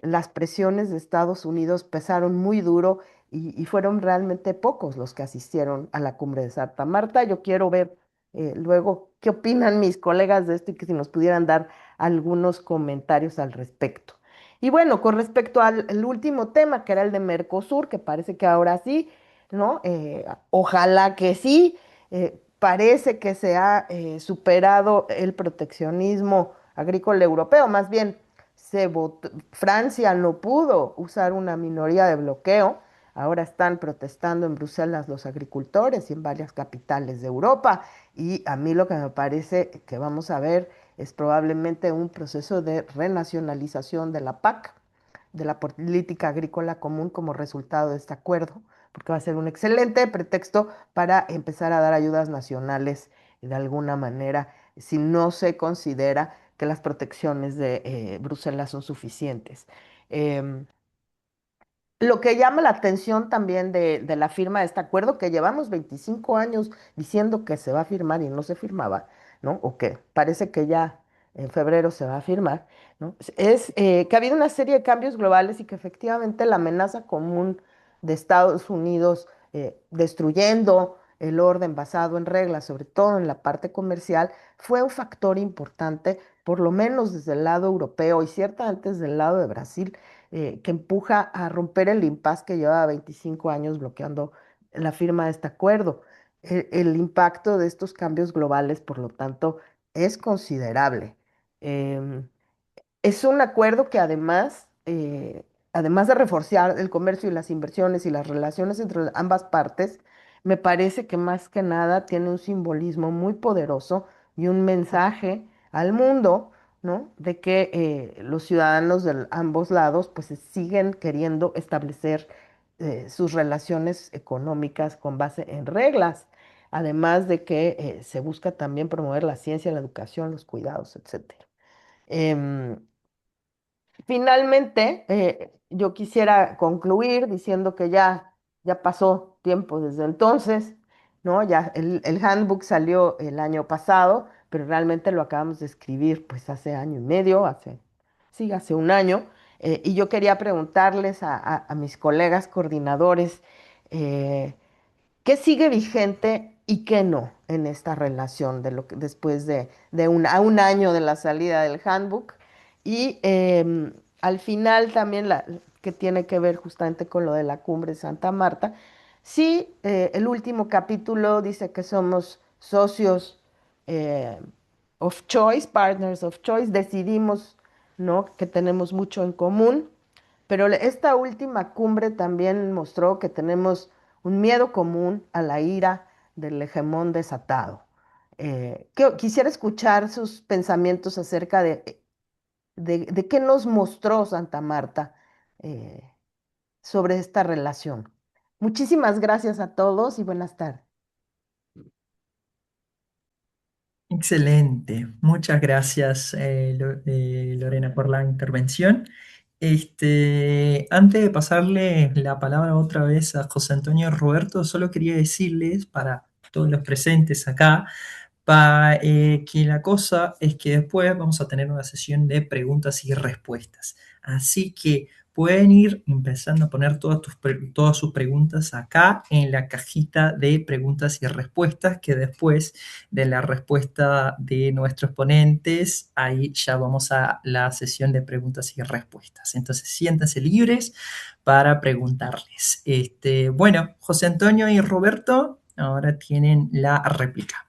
las presiones de Estados Unidos pesaron muy duro y fueron realmente pocos los que asistieron a la cumbre de Santa Marta. Yo quiero ver luego qué opinan mis colegas de esto y que si nos pudieran dar algunos comentarios al respecto. Y bueno, con respecto al último tema, que era el de Mercosur, que parece que ahora sí, ¿no? Ojalá que sí. Parece que se ha superado el proteccionismo agrícola europeo, más bien Francia no pudo usar una minoría de bloqueo. Ahora están protestando en Bruselas los agricultores y en varias capitales de Europa. Y a mí lo que me parece que vamos a ver es probablemente un proceso de renacionalización de la PAC, de la política agrícola común, como resultado de este acuerdo, porque va a ser un excelente pretexto para empezar a dar ayudas nacionales de alguna manera, si no se considera que las protecciones de Bruselas son suficientes. Em, lo que llama la atención también de la firma de este acuerdo, que llevamos 25 años diciendo que se va a firmar y no se firmaba, ¿no? O que parece que ya en febrero se va a firmar, ¿no? Es que ha habido una serie de cambios globales y que efectivamente la amenaza común de Estados Unidos destruyendo el orden basado en reglas, sobre todo en la parte comercial, fue un factor importante, por lo menos desde el lado europeo y ciertamente desde el lado de Brasil, que empuja a romper el impasse que lleva 25 años bloqueando la firma de este acuerdo. El impacto de estos cambios globales, por lo tanto, es considerable. Em, es un acuerdo que además de reforzar el comercio y las inversiones y las relaciones entre ambas partes, me parece que más que nada tiene un simbolismo muy poderoso y un mensaje al mundo, ¿no? De que los ciudadanos de ambos lados pues siguen queriendo establecer sus relaciones económicas con base en reglas, además de que se busca también promover la ciencia, la educación, los cuidados, etcétera. Em, Finalmente, yo quisiera concluir diciendo que ya pasó tiempo desde entonces, ¿no? Ya el handbook salió el año pasado, pero realmente lo acabamos de escribir pues hace año y medio, sí, hace un año. Y yo quería preguntarles a mis colegas coordinadores, eh, ¿qué sigue vigente y qué no en esta relación de lo que después a un año de la salida del handbook? Y al final también que tiene que ver justamente con lo de la cumbre de Santa Marta. Sí, el último capítulo dice que somos socios eh, of choice, partners of choice, decidimos, ¿no? Que tenemos mucho en común, pero esta última cumbre también mostró que tenemos un miedo común a la ira del hegemón desatado. Quisiera escuchar sus pensamientos acerca de qué nos mostró Santa Marta eh, sobre esta relación. Muchísimas gracias a todos y buenas tardes. Excelente, muchas gracias Lorena por la intervención. Antes de pasarle la palabra otra vez a José Antonio Roberto, solo quería decirles para todos los presentes acá que la cosa es que después vamos a tener una sesión de preguntas y respuestas. Así que pueden ir empezando a poner todas sus preguntas acá en la cajita de preguntas y respuestas, que después de la respuesta de nuestros ponentes, ahí ya vamos a la sesión de preguntas y respuestas. Entonces siéntanse libres para preguntarles. Bueno, José Antonio y Roberto ahora tienen la réplica.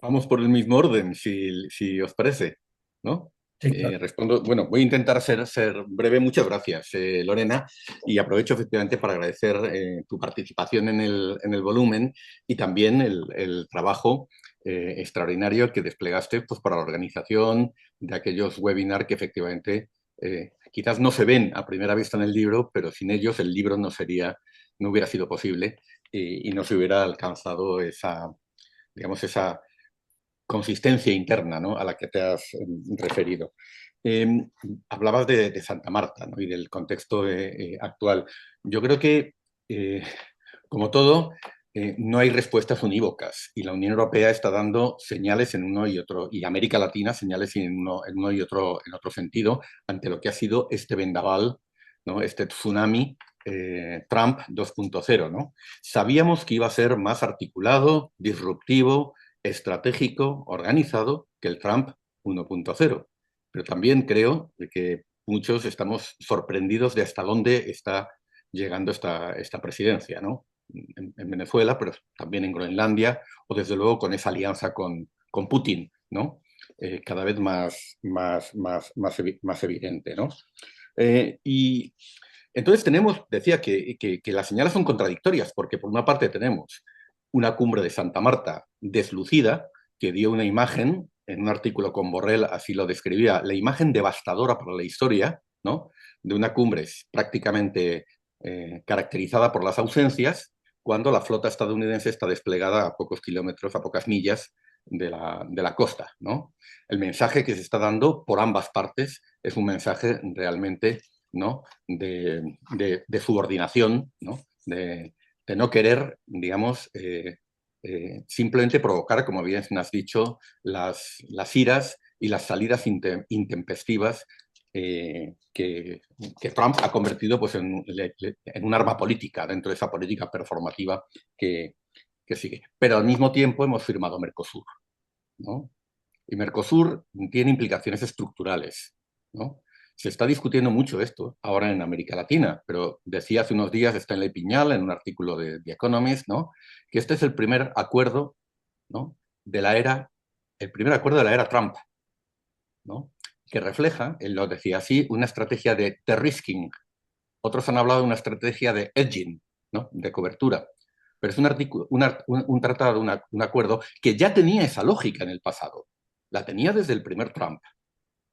Vamos por el mismo orden, si os parece, ¿no? Sí, claro. Respondo, bueno, voy a intentar ser breve. Muchas gracias, Lorena, y aprovecho efectivamente para agradecer tu participación en el volumen y también el trabajo extraordinario que desplegaste pues, para la organización de aquellos webinars que efectivamente quizás no se ven a primera vista en el libro, pero sin ellos el libro no hubiera sido posible y no se hubiera alcanzado digamos, esa consistencia interna, ¿no?, a la que te has referido. Eh, Hablabas de Santa Marta, ¿no?, y del contexto actual. Yo creo que, eh, como todo, no hay respuestas unívocas y la Unión Europea está dando señales en uno y otro, y América Latina señales en uno y otro, en otro sentido, ante lo que ha sido este vendaval, ¿no?, este tsunami Trump 2.0, ¿no? Sabíamos que iba a ser más articulado, disruptivo, estratégico, organizado que el Trump 1.0. Pero también creo que muchos estamos sorprendidos de hasta dónde está llegando esta presidencia, ¿no? En Venezuela, pero también en Groenlandia, o desde luego con esa alianza con Putin, ¿no? Cada vez más evidente, ¿no? Y entonces decía que las señales son contradictorias, porque por una parte tenemos una cumbre de Santa Marta deslucida, que dio una imagen, en un artículo con Borrell así lo describía, la imagen devastadora para la historia, ¿no?, de una cumbre prácticamente caracterizada por las ausencias, cuando la flota estadounidense está desplegada a pocos kilómetros, a pocas millas de la costa, ¿no? El mensaje que se está dando por ambas partes es un mensaje realmente, ¿no?, de subordinación, ¿no?, de no querer, digamos, simplemente provocar, como bien has dicho, las iras y las salidas intempestivas que Trump ha convertido pues, en un arma política, dentro de esa política performativa que sigue. Pero al mismo tiempo hemos firmado Mercosur, ¿no? Y Mercosur tiene implicaciones estructurales, ¿no? Se está discutiendo mucho esto ahora en América Latina, pero decía hace unos días Stanley Piñal en un artículo de The Economist, ¿no?, que este es el primer acuerdo, ¿no?, el primer acuerdo de la era Trump, ¿no?, que refleja, él lo decía así, una estrategia de de-risking. Otros han hablado de una estrategia de edging, ¿no?, de cobertura. Pero es un tratado, un acuerdo que ya tenía esa lógica en el pasado. La tenía desde el primer Trump,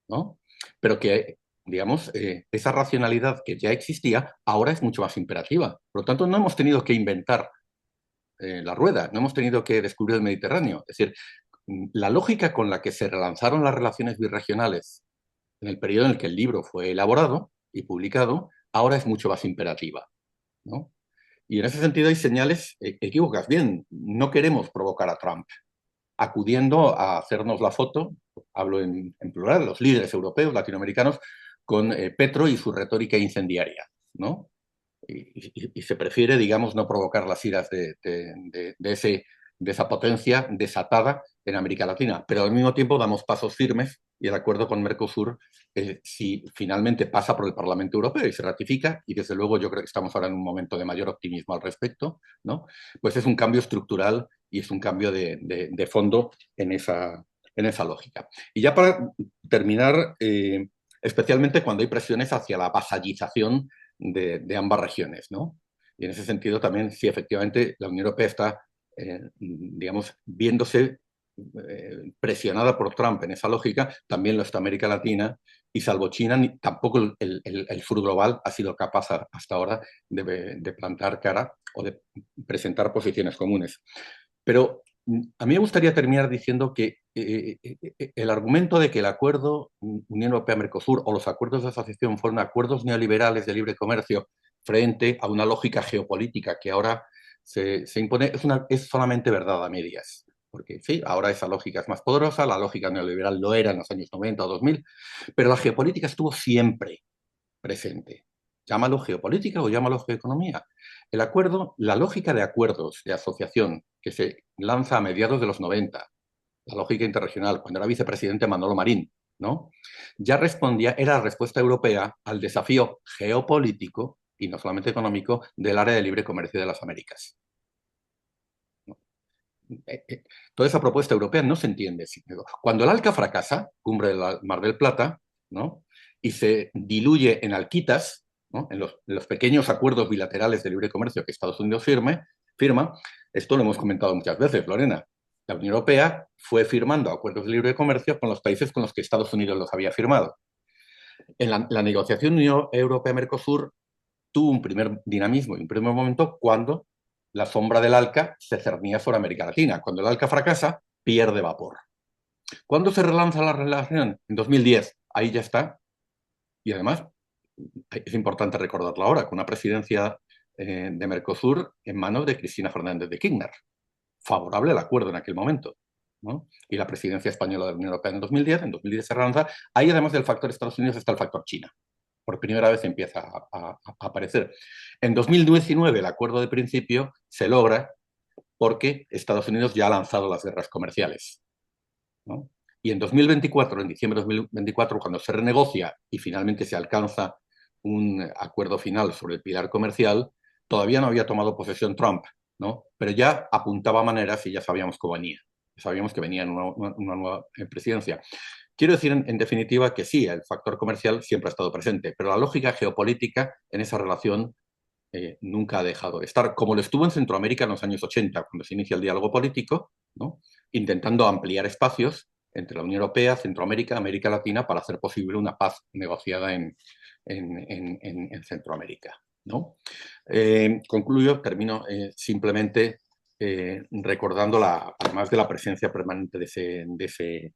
¿no? Pero que, digamos, esa racionalidad que ya existía ahora es mucho más imperativa. Por lo tanto, no hemos tenido que inventar la rueda, no hemos tenido que descubrir el Mediterráneo. Es decir, la lógica con la que se relanzaron las relaciones birregionales en el periodo en el que el libro fue elaborado y publicado, ahora es mucho más imperativa, ¿no? Y en ese sentido hay señales equívocas. Bien, no queremos provocar a Trump, acudiendo a hacernos la foto, hablo en plural, los líderes europeos, latinoamericanos, con Petro y su retórica incendiaria, ¿no? Y se prefiere, digamos, no provocar las iras de esa potencia desatada en América Latina. Pero al mismo tiempo damos pasos firmes y el acuerdo con Mercosur, si finalmente pasa por el Parlamento Europeo y se ratifica, y desde luego yo creo que estamos ahora en un momento de mayor optimismo al respecto, ¿no?, pues es un cambio estructural y es un cambio de fondo en esa lógica. Y ya para terminar, especialmente cuando hay presiones hacia la vasallización de ambas regiones, ¿no? Y en ese sentido también, sí, efectivamente, la Unión Europea está, digamos, viéndose presionada por Trump en esa lógica, también lo está América Latina, y salvo China, tampoco el sur global ha sido capaz hasta ahora de plantar cara o de presentar posiciones comunes. Pero a mí me gustaría terminar diciendo que el argumento de que el acuerdo Unión Europea-Mercosur o los acuerdos de asociación fueron acuerdos neoliberales de libre comercio frente a una lógica geopolítica que ahora se impone es solamente verdad a medias. Porque sí, ahora esa lógica es más poderosa, la lógica neoliberal lo era en los años 90 o 2000, pero la geopolítica estuvo siempre presente. Llámalo geopolítica o llámalo geoeconomía. El acuerdo, la lógica de acuerdos de asociación que se lanza a mediados de los 90, la lógica internacional, cuando era vicepresidente Manolo Marín, ¿no?, ya era la respuesta europea al desafío geopolítico, y no solamente económico, del área de libre comercio de las Américas, ¿no? toda esa propuesta europea no se entiende. Cuando el ALCA fracasa, cumbre del Mar del Plata, ¿no? Y se diluye en alquitas, ¿no? En los pequeños acuerdos bilaterales de libre comercio que Estados Unidos firma, esto lo hemos comentado muchas veces, Lorena. La Unión Europea fue firmando acuerdos de libre comercio con los países con los que Estados Unidos los había firmado. En la negociación Unión Europea-Mercosur tuvo un primer dinamismo y un primer momento cuando la sombra del ALCA se cernía sobre América Latina. Cuando el ALCA fracasa, pierde vapor. ¿Cuándo se relanza la relación? En 2010. Ahí ya está. Y además, es importante recordarlo ahora, con una presidencia de Mercosur en manos de Cristina Fernández de Kirchner, favorable al acuerdo en aquel momento, ¿no? Y la presidencia española de la Unión Europea en 2010 se relanza. Ahí, además del factor Estados Unidos, está el factor China. Por primera vez empieza a aparecer. En 2019 el acuerdo de principio se logra porque Estados Unidos ya ha lanzado las guerras comerciales, ¿no? Y en 2024, en diciembre de 2024, cuando se renegocia y finalmente se alcanza un acuerdo final sobre el pilar comercial, todavía no había tomado posesión Trump, ¿no? Pero ya apuntaba maneras y ya sabíamos que venía. Sabíamos que venía una nueva presidencia. Quiero decir, en definitiva, que sí, el factor comercial siempre ha estado presente, pero la lógica geopolítica en esa relación nunca ha dejado de estar, como lo estuvo en Centroamérica en los años 80, cuando se inicia el diálogo político, ¿no? Intentando ampliar espacios entre la Unión Europea, Centroamérica, América Latina, para hacer posible una paz negociada en Centroamérica, ¿no? Concluyo, termino simplemente recordando, además de la presencia permanente de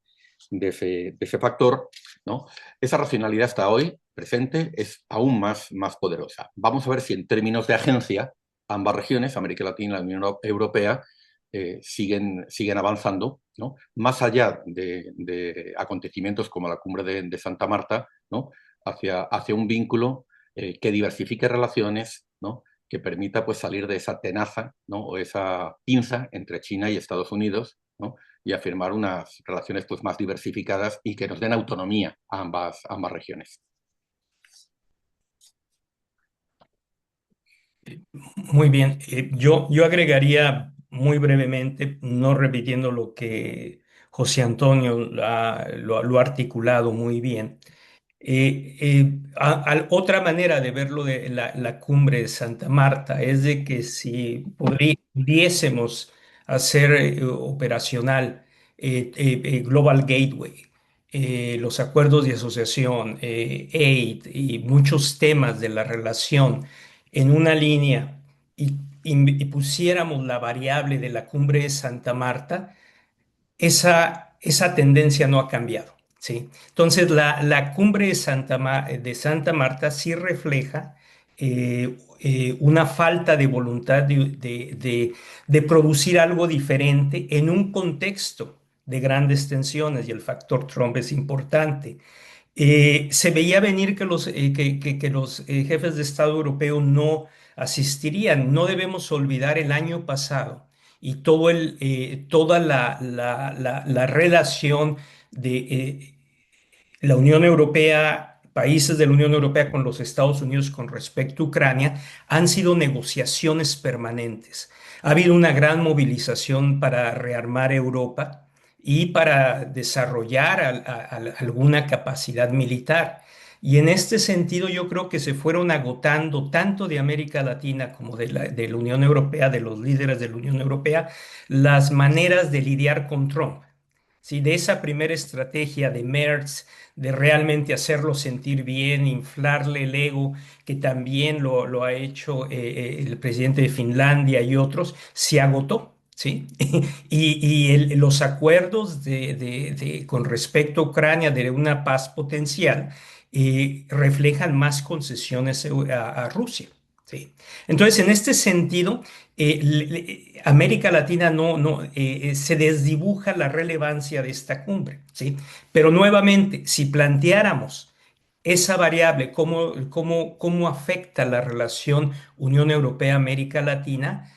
ese factor, ¿no? Esa racionalidad hasta hoy presente es aún más poderosa. Vamos a ver si en términos de agencia ambas regiones, América Latina y la Unión Europea, siguen avanzando, ¿no? Más allá de acontecimientos como la cumbre de Santa Marta, ¿no? hacia un vínculo que diversifique relaciones, ¿no? Que permita pues, salir de esa tenaza, ¿no? O esa pinza entre China y Estados Unidos, ¿no? Y afirmar unas relaciones pues, más diversificadas y que nos den autonomía a ambas regiones. Muy bien. Yo agregaría muy brevemente, no repitiendo lo que José Antonio lo ha articulado muy bien. Otra manera de verlo de la cumbre de Santa Marta es de que si pudiésemos hacer operacional Global Gateway, los acuerdos de asociación, aid y muchos temas de la relación en una línea y pusiéramos la variable de la cumbre de Santa Marta, esa tendencia no ha cambiado, ¿sí? Entonces, la cumbre de Santa Marta sí refleja una falta de voluntad de producir algo diferente en un contexto de grandes tensiones, y el factor Trump es importante. Se veía venir que los jefes de Estado europeos no asistirían. No debemos olvidar el año pasado y toda la relación de la Unión Europea, países de la Unión Europea con los Estados Unidos con respecto a Ucrania, han sido negociaciones permanentes. Ha habido una gran movilización para rearmar Europa y para desarrollar alguna capacidad militar. Y en este sentido yo creo que se fueron agotando tanto de América Latina como de la Unión Europea, de los líderes de la Unión Europea, las maneras de lidiar con Trump. ¿Sí? De esa primera estrategia de Merz, de realmente hacerlo sentir bien, inflarle el ego, que también lo ha hecho el presidente de Finlandia y otros, se agotó. ¿Sí? Los acuerdos con respecto a Ucrania de una paz potencial reflejan más concesiones a Rusia. ¿Sí? Entonces, en este sentido, América Latina se desdibuja la relevancia de esta cumbre. ¿Sí? Pero nuevamente, si planteáramos esa variable, cómo afecta la relación Unión Europea-América Latina,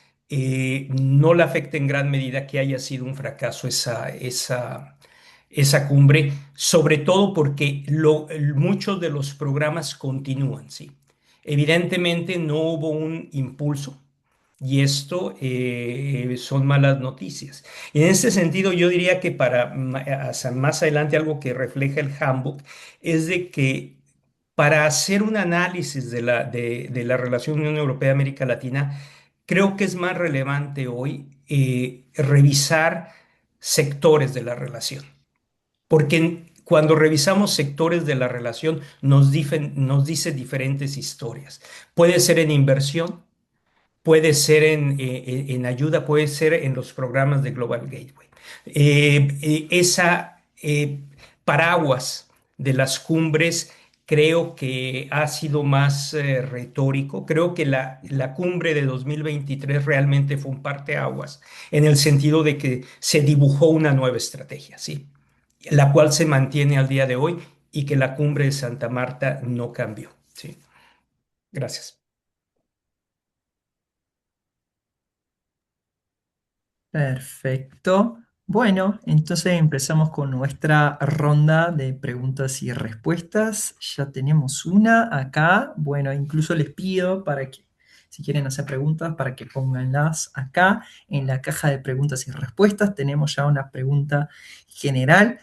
no la afecta en gran medida que haya sido un fracaso esa cumbre, sobre todo porque muchos de los programas continúan, ¿sí? Evidentemente no hubo un impulso Y esto son malas noticias. Y en este sentido, yo diría que hacia más adelante algo que refleja el handbook es de que para hacer un análisis de la relación Unión Europea-América Latina, creo que es más relevante hoy revisar sectores de la relación. Porque cuando revisamos sectores de la relación nos dice diferentes historias. Puede ser en inversión, puede ser en ayuda, puede ser en los programas de Global Gateway. Esa paraguas de las cumbres creo que ha sido más retórico. Creo que la cumbre de 2023 realmente fue un parteaguas en el sentido de que se dibujó una nueva estrategia, ¿sí? La cual se mantiene al día de hoy y que la cumbre de Santa Marta no cambió, ¿sí? Gracias. Perfecto. Bueno, entonces empezamos con nuestra ronda de preguntas y respuestas. Ya tenemos una acá. Bueno, incluso les pido para que, si quieren hacer preguntas, para que pónganlas acá en la caja de preguntas y respuestas. Tenemos ya una pregunta general.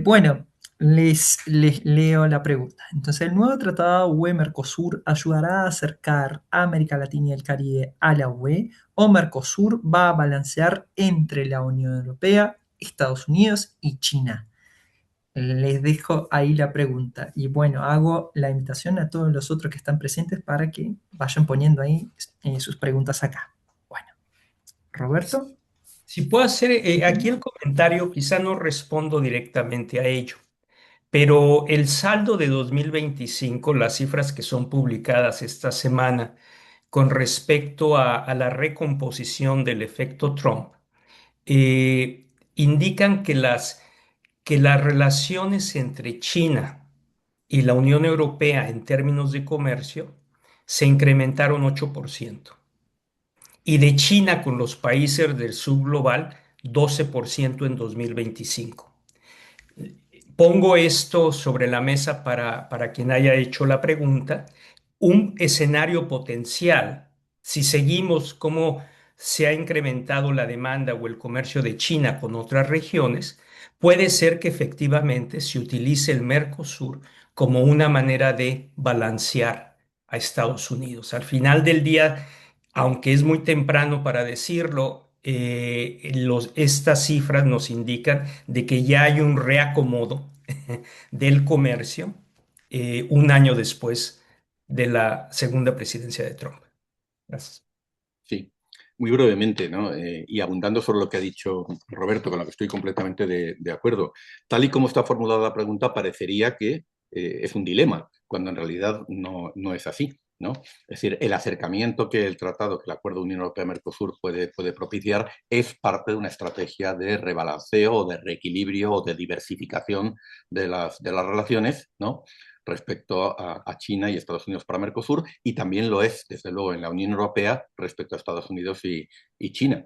Bueno, les leo la pregunta. Entonces, ¿el nuevo tratado UE-Mercosur ayudará a acercar a América Latina y el Caribe a la UE? ¿O Mercosur va a balancear entre la Unión Europea, Estados Unidos y China? Les dejo ahí la pregunta. Y bueno, hago la invitación a todos los otros que están presentes para que vayan poniendo ahí sus preguntas acá. Bueno, Roberto. Si puedo hacer aquí el comentario, quizá no respondo directamente a ello, pero el saldo de 2025, las cifras que son publicadas esta semana con respecto a la recomposición del efecto Trump, indican que las relaciones entre China y la Unión Europea en términos de comercio se incrementaron 8% y de China con los países del sur global 12% en 2025. Pongo esto sobre la mesa para quien haya hecho la pregunta, un escenario potencial, si seguimos cómo se ha incrementado la demanda o el comercio de China con otras regiones, puede ser que efectivamente se utilice el Mercosur como una manera de balancear a Estados Unidos. Al final del día, aunque es muy temprano para decirlo, estas cifras nos indican de que ya hay un reacomodo del comercio un año después de la segunda presidencia de Trump. Gracias. Sí, muy brevemente, ¿no? Y abundando sobre lo que ha dicho Roberto, con lo que estoy completamente de acuerdo. Tal y como está formulada la pregunta, parecería que es un dilema, cuando en realidad no es así, ¿no? Es decir, el acercamiento que el tratado, que el acuerdo Unión Europea-Mercosur puede propiciar, es parte de una estrategia de rebalanceo o de reequilibrio o de diversificación de las relaciones, ¿no? Respecto a China y Estados Unidos para Mercosur, y también lo es, desde luego, en la Unión Europea respecto a Estados Unidos y China.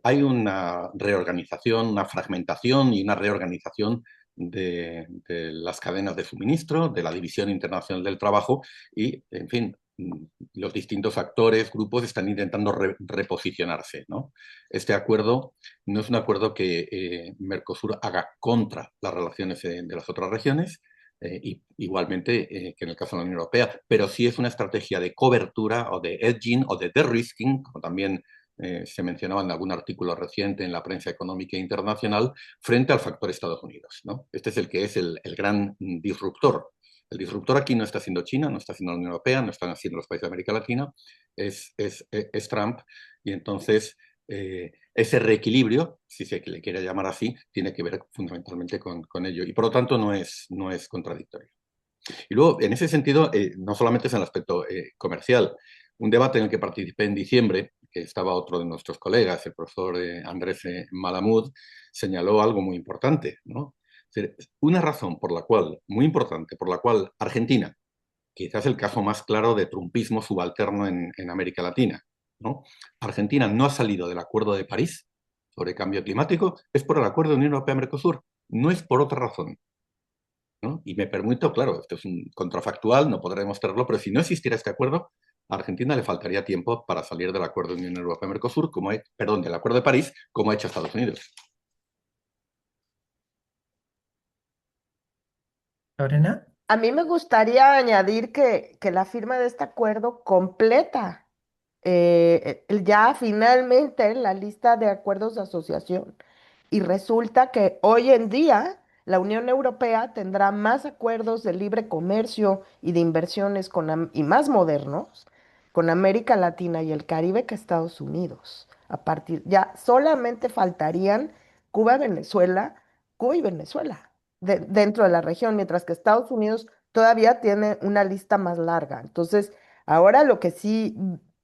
Hay una reorganización, una fragmentación y una reorganización de las cadenas de suministro, de la División Internacional del Trabajo y, en fin, los distintos actores, grupos están intentando reposicionarse, ¿no? Este acuerdo no es un acuerdo que Mercosur haga contra las relaciones de las otras regiones, igualmente que en el caso de la Unión Europea, pero sí es una estrategia de cobertura o de hedging o de de-risking, como también se mencionaba en algún artículo reciente en la prensa económica internacional, frente al factor Estados Unidos, ¿no? Este es el que es el gran disruptor. El disruptor aquí no está siendo China, no está siendo la Unión Europea, no están haciendo los países de América Latina, es Trump, y entonces ese reequilibrio, si se le quiere llamar así, tiene que ver fundamentalmente con ello, y por lo tanto no es contradictorio. Y luego, en ese sentido, no solamente es en el aspecto comercial. Un debate en el que participé en diciembre, que estaba otro de nuestros colegas, el profesor Andrés Malamud, señaló algo muy importante, ¿no? Es decir, una razón por la cual, muy importante, por la cual Argentina, quizás el caso más claro de trumpismo subalterno en América Latina, ¿no? Argentina no ha salido del Acuerdo de París sobre cambio climático, es por el Acuerdo de Unión Europea-Mercosur, no es por otra razón, ¿no? Y me permito, claro, esto es un contrafactual, no podré demostrarlo, pero si no existiera este acuerdo, a Argentina le faltaría tiempo para salir del acuerdo de Unión Europea-Mercosur, perdón, del Acuerdo de París, como ha hecho Estados Unidos. Lorena. A mí me gustaría añadir que la firma de este acuerdo completa ya finalmente la lista de acuerdos de asociación. Y resulta que hoy en día la Unión Europea tendrá más acuerdos de libre comercio y de inversiones y más modernos con América Latina y el Caribe que Estados Unidos. Ya solamente faltarían Cuba, Venezuela, Cuba y Venezuela dentro de la región, mientras que Estados Unidos todavía tiene una lista más larga. Entonces, ahora lo que sí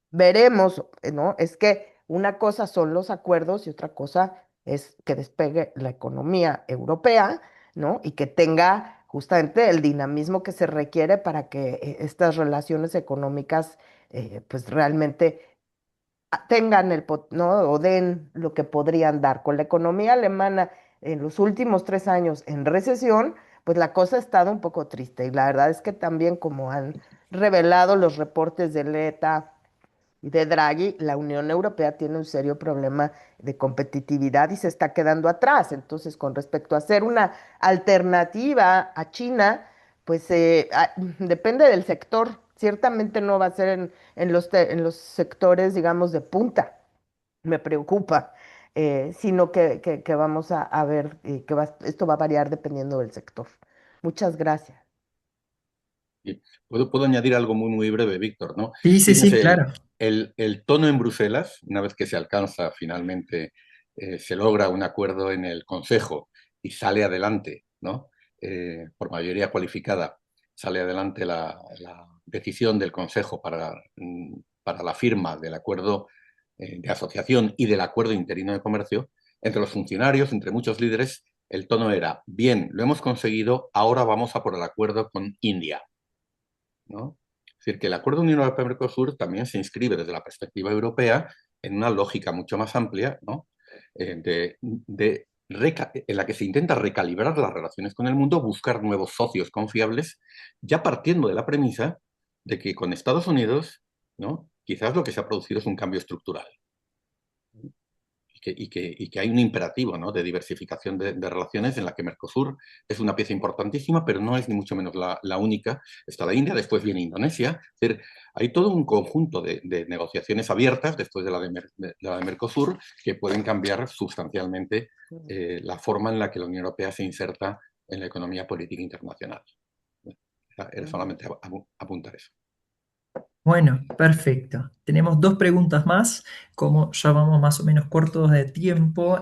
veremos, ¿no? Es que una cosa son los acuerdos y otra cosa es que despegue la economía europea, ¿no? Y que tenga justamente el dinamismo que se requiere para que estas relaciones económicas, pues realmente tengan ¿no? O den lo que podrían dar. Con la economía alemana en los últimos 3 años en recesión, pues la cosa ha estado un poco triste. Y la verdad es que también como han revelado los reportes del ETA, y de Draghi, la Unión Europea tiene un serio problema de competitividad y se está quedando atrás. Entonces, con respecto a ser una alternativa a China, pues depende del sector. Ciertamente no va a ser en los sectores, digamos, de punta. Me preocupa, sino que vamos a ver que esto va a variar dependiendo del sector. Muchas gracias. Y puedo añadir algo muy breve, Víctor, ¿no? Sí, sí, sí, Fíjense, claro. el tono en Bruselas, una vez que se alcanza finalmente, se logra un acuerdo en el Consejo y sale adelante, ¿no? Por mayoría cualificada, sale adelante la decisión del Consejo para la firma del acuerdo de asociación y del acuerdo interino de comercio. Entre los funcionarios, entre muchos líderes, el tono era: bien, lo hemos conseguido, ahora vamos a por el acuerdo con India, ¿no? Es decir, que el Acuerdo Unión Europea-Mercosur también se inscribe desde la perspectiva europea en una lógica mucho más amplia, ¿no? En la que se intenta recalibrar las relaciones con el mundo, buscar nuevos socios confiables, ya partiendo de la premisa de que con Estados Unidos, ¿no? Quizás lo que se ha producido es un cambio estructural y que hay un imperativo, ¿no? De diversificación de relaciones en la que Mercosur es una pieza importantísima, pero no es ni mucho menos la única. Está la India, después viene Indonesia. Es decir, hay todo un conjunto de negociaciones abiertas después de la de Mercosur que pueden cambiar sustancialmente la forma en la que la Unión Europea se inserta en la economía política internacional. Era Ujú. solamente apuntar eso. Bueno, perfecto. Tenemos dos preguntas más. Como ya vamos más o menos cortos de tiempo,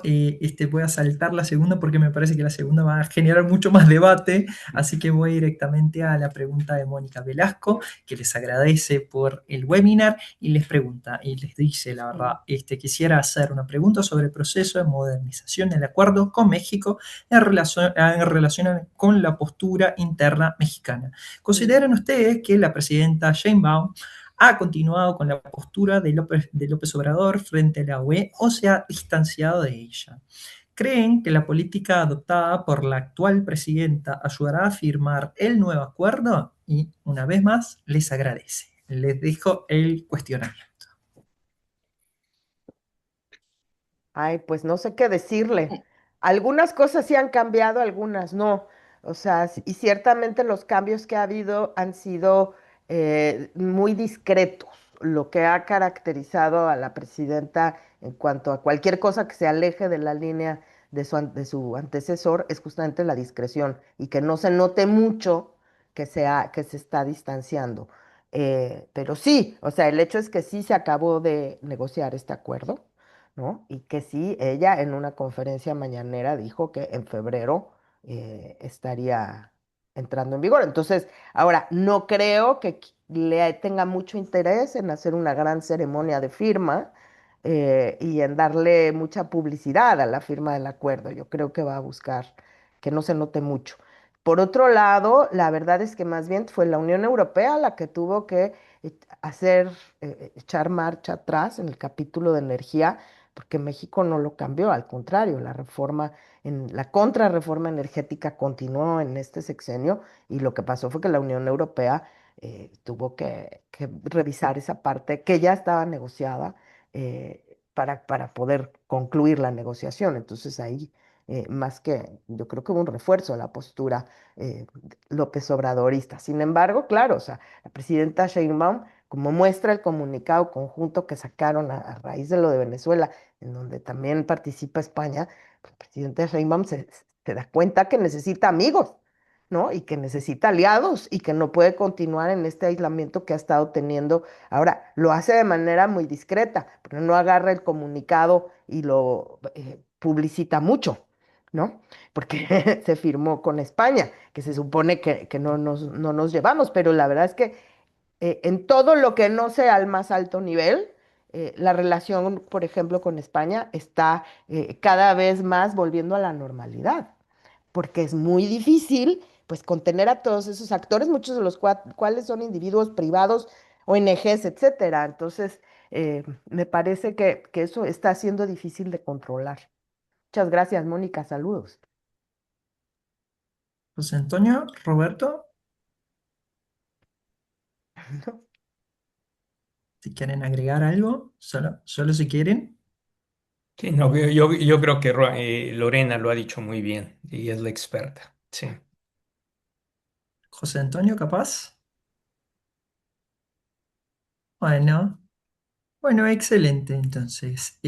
voy a saltar la segunda porque me parece que la segunda va a generar mucho más debate. Así que voy directamente a la pregunta de Mónica Velasco, que les agradece por el webinar y les pregunta, y les dice la verdad, quisiera hacer una pregunta sobre el proceso de modernización del acuerdo con México en relación con la postura interna mexicana. ¿Consideran ustedes que la presidenta Sheinbaum ha continuado con la postura de López Obrador frente a la UE o se ha distanciado de ella? ¿Creen que la política adoptada por la actual presidenta ayudará a firmar el nuevo acuerdo? Y una vez más, les agradece. Les dejo el cuestionario. Ay, pues no sé qué decirle. Algunas cosas sí han cambiado, algunas no. O sea, y ciertamente los cambios que ha habido han sido muy discretos. Lo que ha caracterizado a la presidenta en cuanto a cualquier cosa que se aleje de la línea de su antecesor es justamente la discreción y que no se note mucho que se está distanciando. Pero sí, o sea, el hecho es que sí se acabó de negociar este acuerdo, ¿no? Y que sí, ella en una conferencia mañanera dijo que en febrero estaría entrando en vigor. Entonces, ahora, no creo que le tenga mucho interés en hacer una gran ceremonia de firma y en darle mucha publicidad a la firma del acuerdo. Yo creo que va a buscar que no se note mucho. Por otro lado, la verdad es que más bien fue la Unión Europea la que tuvo que echar marcha atrás en el capítulo de energía porque México no lo cambió, al contrario, la contrarreforma energética continuó en este sexenio y lo que pasó fue que la Unión Europea tuvo que revisar esa parte que ya estaba negociada para poder concluir la negociación. Entonces ahí, más que, yo creo que hubo un refuerzo de la postura López Obradorista. Sin embargo, claro, o sea, la presidenta Sheinbaum, como muestra el comunicado conjunto que sacaron a raíz de lo de Venezuela, en donde también participa España, pues, la presidenta Sheinbaum se da cuenta que necesita amigos, ¿no? Y que necesita aliados y que no puede continuar en este aislamiento que ha estado teniendo. Ahora, lo hace de manera muy discreta, pero no agarra el comunicado y lo publicita mucho, ¿no? Porque se firmó con España, que se supone que no nos llevamos, pero la verdad es que en todo lo que no sea al más alto nivel, la relación, por ejemplo, con España está cada vez más volviendo a la normalidad, porque es muy difícil, pues, contener a todos esos actores, muchos de los cuales son individuos privados, ONGs, etcétera. Entonces, me parece que eso está siendo difícil de controlar. Muchas gracias, Mónica. Saludos. José Antonio, Roberto, si quieren agregar algo, solo si quieren. Sí, no, yo creo que Lorena lo ha dicho muy bien y es la experta. Sí. José Antonio, capaz. Bueno. Bueno, excelente. Entonces,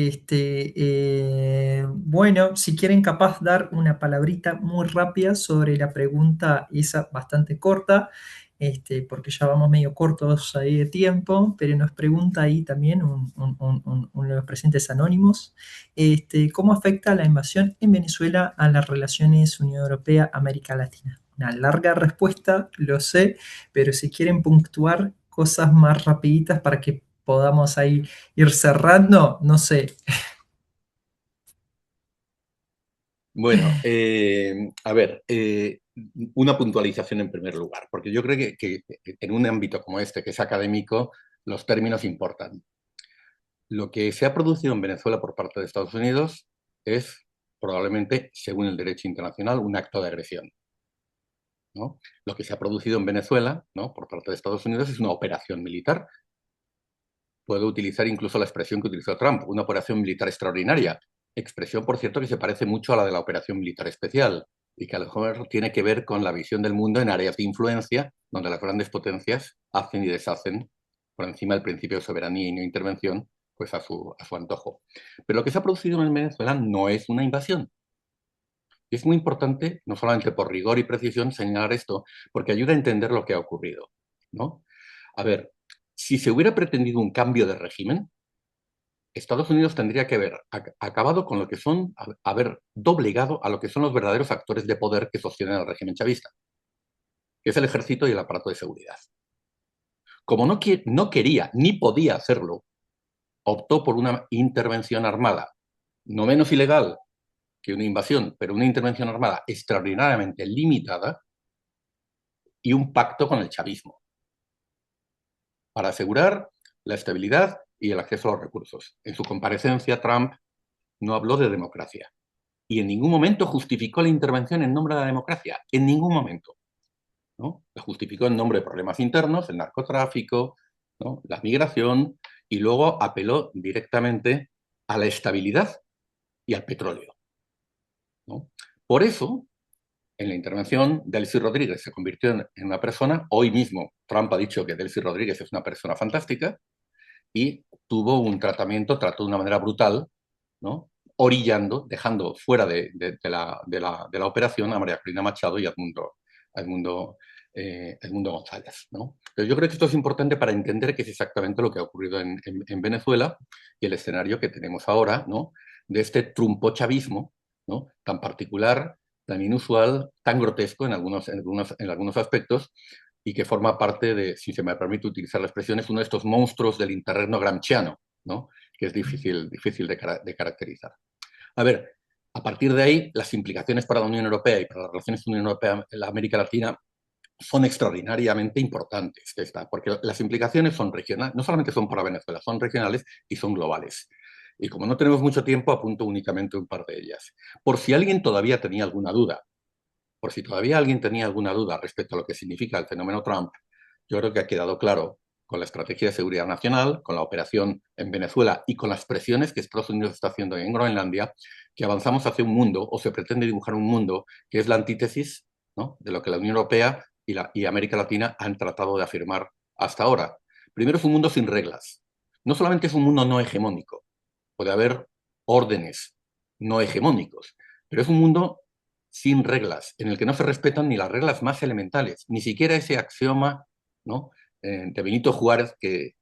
bueno, si quieren capaz dar una palabrita muy rápida sobre la pregunta esa bastante corta, porque ya vamos medio cortos ahí de tiempo, pero nos pregunta ahí también uno de los presentes anónimos, ¿cómo afecta la invasión en Venezuela a las relaciones Unión Europea-América Latina? Una larga respuesta, lo sé, pero si quieren puntuar cosas más rapiditas para que podamos ahí ir cerrando, no sé. Bueno, a ver, una puntualización en primer lugar, porque yo creo que en un ámbito como este, que es académico, los términos importan. Lo que se ha producido en Venezuela por parte de Estados Unidos es probablemente, según el derecho internacional, un acto de agresión, ¿no? Lo que se ha producido en Venezuela, ¿no?, por parte de Estados Unidos es una operación militar. Puedo utilizar incluso la expresión que utilizó Trump, una operación militar extraordinaria. Expresión, por cierto, que se parece mucho a la de la operación militar especial y que a lo mejor tiene que ver con la visión del mundo en áreas de influencia donde las grandes potencias hacen y deshacen por encima del principio de soberanía y no intervención, pues a su antojo. Pero lo que se ha producido en Venezuela no es una invasión. Y es muy importante, no solamente por rigor y precisión, señalar esto, porque ayuda a entender lo que ha ocurrido, ¿no? A ver, si se hubiera pretendido un cambio de régimen, Estados Unidos tendría que haber acabado con lo que son, haber doblegado a lo que son los verdaderos actores de poder que sostienen el régimen chavista, que es el ejército y el aparato de seguridad. Como no quería ni podía hacerlo, optó por una intervención armada, no menos ilegal que una invasión, pero una intervención armada extraordinariamente limitada y un pacto con el chavismo para asegurar la estabilidad y el acceso a los recursos. En su comparecencia, Trump no habló de democracia y en ningún momento justificó la intervención en nombre de la democracia, en ningún momento, ¿no? La justificó en nombre de problemas internos, el narcotráfico, ¿no?, la migración, y luego apeló directamente a la estabilidad y al petróleo, ¿no? Por eso, en la intervención, Delcy Rodríguez se convirtió en una persona, hoy mismo Trump ha dicho que Delcy Rodríguez es una persona fantástica, y tuvo un tratamiento, trató de una manera brutal, ¿no?, orillando, dejando fuera de la operación a María Corina Machado y a Edmundo González, ¿no? Pero yo creo que esto es importante para entender qué es exactamente lo que ha ocurrido en Venezuela y el escenario que tenemos ahora, ¿no?, de este trumpochavismo, ¿no?, tan particular, tan inusual, tan grotesco en algunos aspectos, y que forma parte de, si se me permite utilizar la expresión, es uno de estos monstruos del interregno gramsciano, ¿no?, que es difícil de caracterizar. A ver, a partir de ahí, las implicaciones para la Unión Europea y para las relaciones Unión Europea-América Latina son extraordinariamente importantes, porque las implicaciones son regionales, no solamente son para Venezuela, son regionales y son globales. Y como no tenemos mucho tiempo, apunto únicamente un par de ellas. Por si alguien todavía tenía alguna duda, por si todavía alguien tenía alguna duda respecto a lo que significa el fenómeno Trump, yo creo que ha quedado claro con la estrategia de seguridad nacional, con la operación en Venezuela y con las presiones que Estados Unidos está haciendo en Groenlandia, que avanzamos hacia un mundo, o se pretende dibujar un mundo, que es la antítesis, ¿no?, de lo que la Unión Europea y América Latina han tratado de afirmar hasta ahora. Primero, es un mundo sin reglas. No solamente es un mundo no hegemónico, puede haber órdenes no hegemónicos, pero es un mundo sin reglas, en el que no se respetan ni las reglas más elementales, ni siquiera ese axioma, ¿no?, de Benito Juárez, que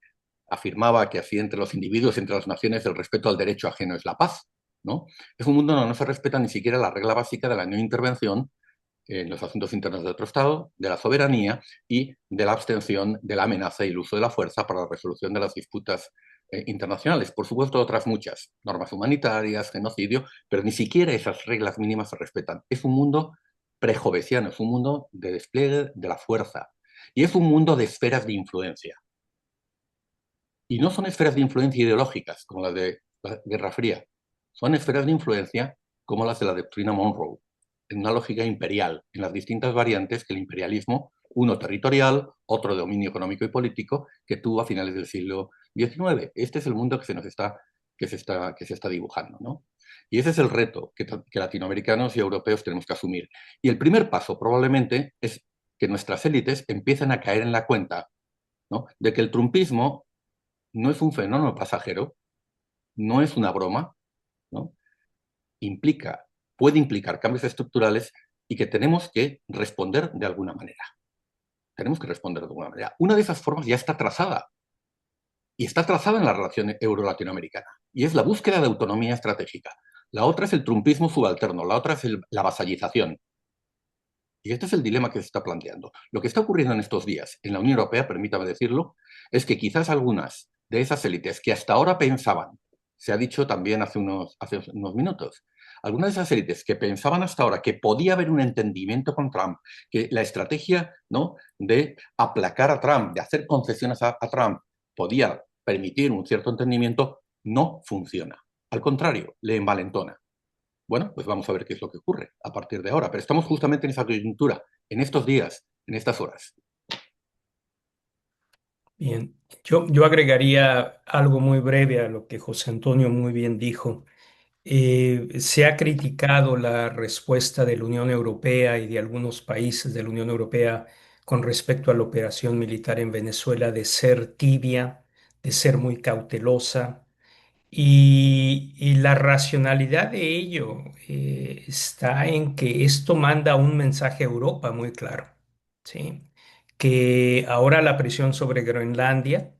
afirmaba que así entre los individuos, entre las naciones, el respeto al derecho ajeno es la paz, ¿no? Es un mundo donde no se respeta ni siquiera la regla básica de la no intervención en los asuntos internos de otro Estado, de la soberanía y de la abstención de la amenaza y el uso de la fuerza para la resolución de las disputas internacionales. Por supuesto, otras muchas, normas humanitarias, genocidio, pero ni siquiera esas reglas mínimas se respetan. Es un mundo prejovesiano, es un mundo de despliegue de la fuerza y es un mundo de esferas de influencia. Y no son esferas de influencia ideológicas como las de la Guerra Fría, son esferas de influencia como las de la doctrina Monroe, en una lógica imperial, en las distintas variantes que el imperialismo, uno territorial, otro de dominio económico y político, que tuvo a finales del siglo XIX. Este es el mundo que se está dibujando, ¿no? Y ese es el reto que latinoamericanos y europeos tenemos que asumir. Y el primer paso probablemente es que nuestras élites empiecen a caer en la cuenta, ¿no?, de que el trumpismo no es un fenómeno pasajero, no es una broma, ¿no? Puede implicar cambios estructurales y que tenemos que responder de alguna manera. Tenemos que responder de alguna manera. Una de esas formas ya está trazada, y está trazada en la relación euro-latinoamericana, y es la búsqueda de autonomía estratégica. La otra es el trumpismo subalterno, la otra es la vasallización. Y este es el dilema que se está planteando. Lo que está ocurriendo en estos días en la Unión Europea, permítame decirlo, es que quizás algunas de esas élites que hasta ahora pensaban, se ha dicho también hace unos minutos, algunas de esas élites que pensaban hasta ahora que podía haber un entendimiento con Trump, que la estrategia, ¿no?, de aplacar a Trump, de hacer concesiones a Trump, podía permitir un cierto entendimiento, no funciona. Al contrario, le envalentona. Bueno, pues vamos a ver qué es lo que ocurre a partir de ahora. Pero estamos justamente en esa coyuntura, en estos días, en estas horas. Bien, yo agregaría algo muy breve a lo que José Antonio muy bien dijo. Se ha criticado la respuesta de la Unión Europea y de algunos países de la Unión Europea con respecto a la operación militar en Venezuela de ser tibia, de ser muy cautelosa. Y la racionalidad de ello está en que esto manda un mensaje a Europa muy claro, ¿sí? Que ahora la presión sobre Groenlandia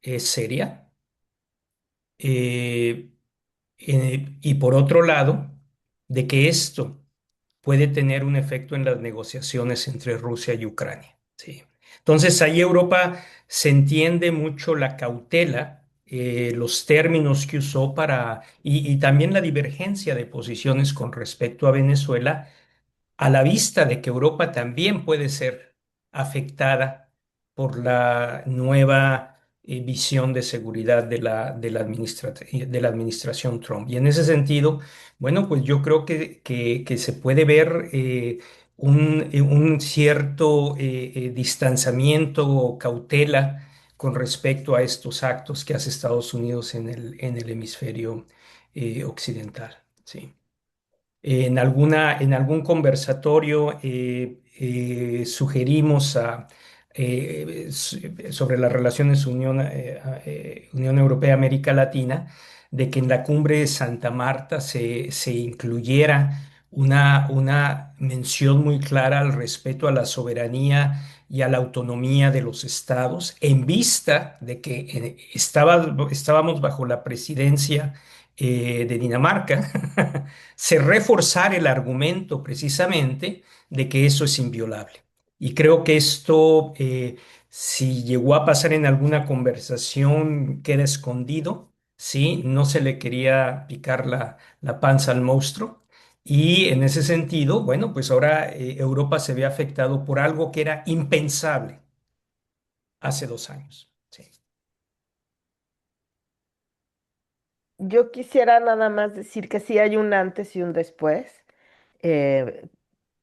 es seria. eh, y por otro lado, de que esto puede tener un efecto en las negociaciones entre Rusia y Ucrania. ¿Sí? Entonces, ahí Europa se entiende mucho la cautela, los términos que usó y también la divergencia de posiciones con respecto a Venezuela a la vista de que Europa también puede ser afectada por la nueva visión de seguridad de la administración Trump. Y en ese sentido, bueno, pues yo creo que se puede ver un cierto distanciamiento o cautela con respecto a estos actos que hace Estados Unidos en el hemisferio occidental. Sí. En algún conversatorio sugerimos sobre las relaciones Unión Europea-América Latina, de que en la cumbre de Santa Marta se incluyera una mención muy clara al respeto a la soberanía y a la autonomía de los estados, en vista de que estábamos bajo la presidencia de Dinamarca. Se reforzar el argumento precisamente de que eso es inviolable. Y creo que esto, si llegó a pasar en alguna conversación, queda escondido, ¿sí? No se le quería picar la panza al monstruo. Y en ese sentido, bueno, pues ahora Europa se ve afectado por algo que era impensable hace 2 años. Sí. Yo quisiera nada más decir que sí hay un antes y un después eh,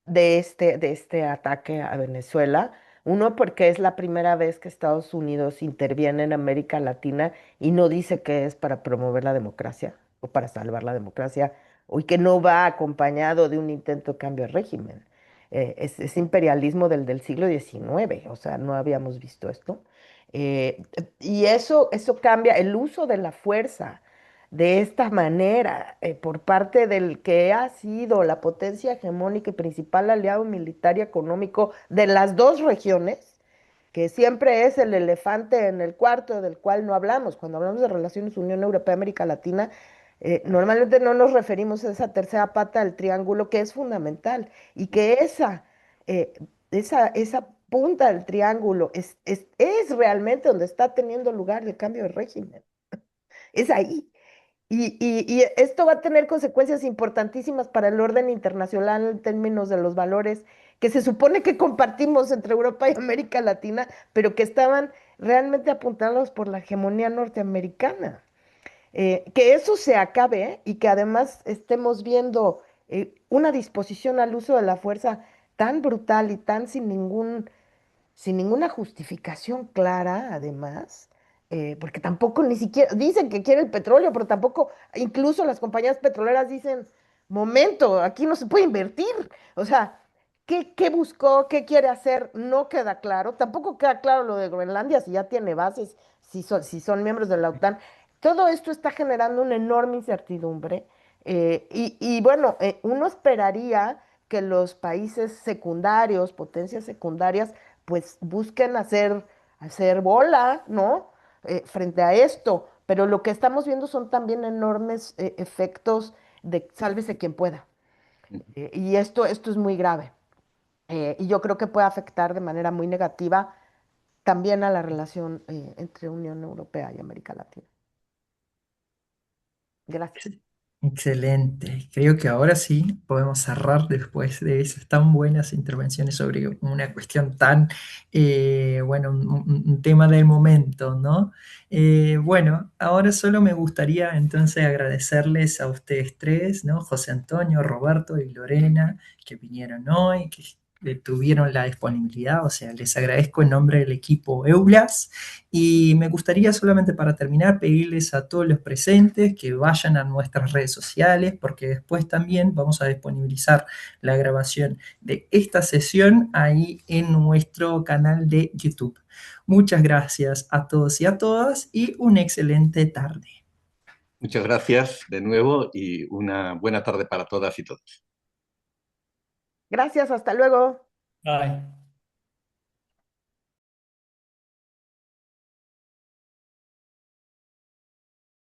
de este ataque a Venezuela. Uno, porque es la primera vez que Estados Unidos interviene en América Latina y no dice que es para promover la democracia o para salvar la democracia, y que no va acompañado de un intento de cambio de régimen. Es imperialismo del siglo XIX, o sea, no habíamos visto esto. Eh, y eso cambia el uso de la fuerza de esta manera por parte del que ha sido la potencia hegemónica y principal aliado militar y económico de las dos regiones, que siempre es el elefante en el cuarto del cual no hablamos. Cuando hablamos de relaciones Unión Europea-América Latina, normalmente no nos referimos a esa tercera pata del triángulo que es fundamental y que eh, esa punta del triángulo es realmente donde está teniendo lugar el cambio de régimen. Es ahí. Y esto va a tener consecuencias importantísimas para el orden internacional en términos de los valores que se supone que compartimos entre Europa y América Latina, pero que estaban realmente apuntados por la hegemonía norteamericana. Que eso se acabe y que además estemos viendo una disposición al uso de la fuerza tan brutal y tan sin ninguna justificación clara, además, porque tampoco ni siquiera dicen que quiere el petróleo, pero tampoco, incluso las compañías petroleras dicen, momento, aquí no se puede invertir. O sea, ¿qué buscó? ¿Qué quiere hacer? No queda claro. Tampoco queda claro lo de Groenlandia, si ya tiene bases, si son miembros de la OTAN. Todo esto está generando una enorme incertidumbre. Y bueno, uno esperaría que los países secundarios, potencias secundarias, pues busquen hacer bola, ¿no? Frente a esto. Pero lo que estamos viendo son también enormes efectos de sálvese quien pueda. Y esto es muy grave. Y yo creo que puede afectar de manera muy negativa también a la relación entre Unión Europea y América Latina. Gracias. Excelente. Creo que ahora sí podemos cerrar después de esas tan buenas intervenciones sobre una cuestión tan, bueno, un tema del momento, ¿no? Bueno, ahora solo me gustaría entonces agradecerles a ustedes tres, ¿no? José Antonio, Roberto y Lorena, que vinieron hoy, que tuvieron la disponibilidad, o sea, les agradezco en nombre del equipo EULAS. Y me gustaría solamente para terminar pedirles a todos los presentes que vayan a nuestras redes sociales porque después también vamos a disponibilizar la grabación de esta sesión ahí en nuestro canal de YouTube. Muchas gracias a todos y a todas y una excelente tarde. Muchas gracias de nuevo y una buena tarde para todas y todos. Gracias, hasta luego. Bye.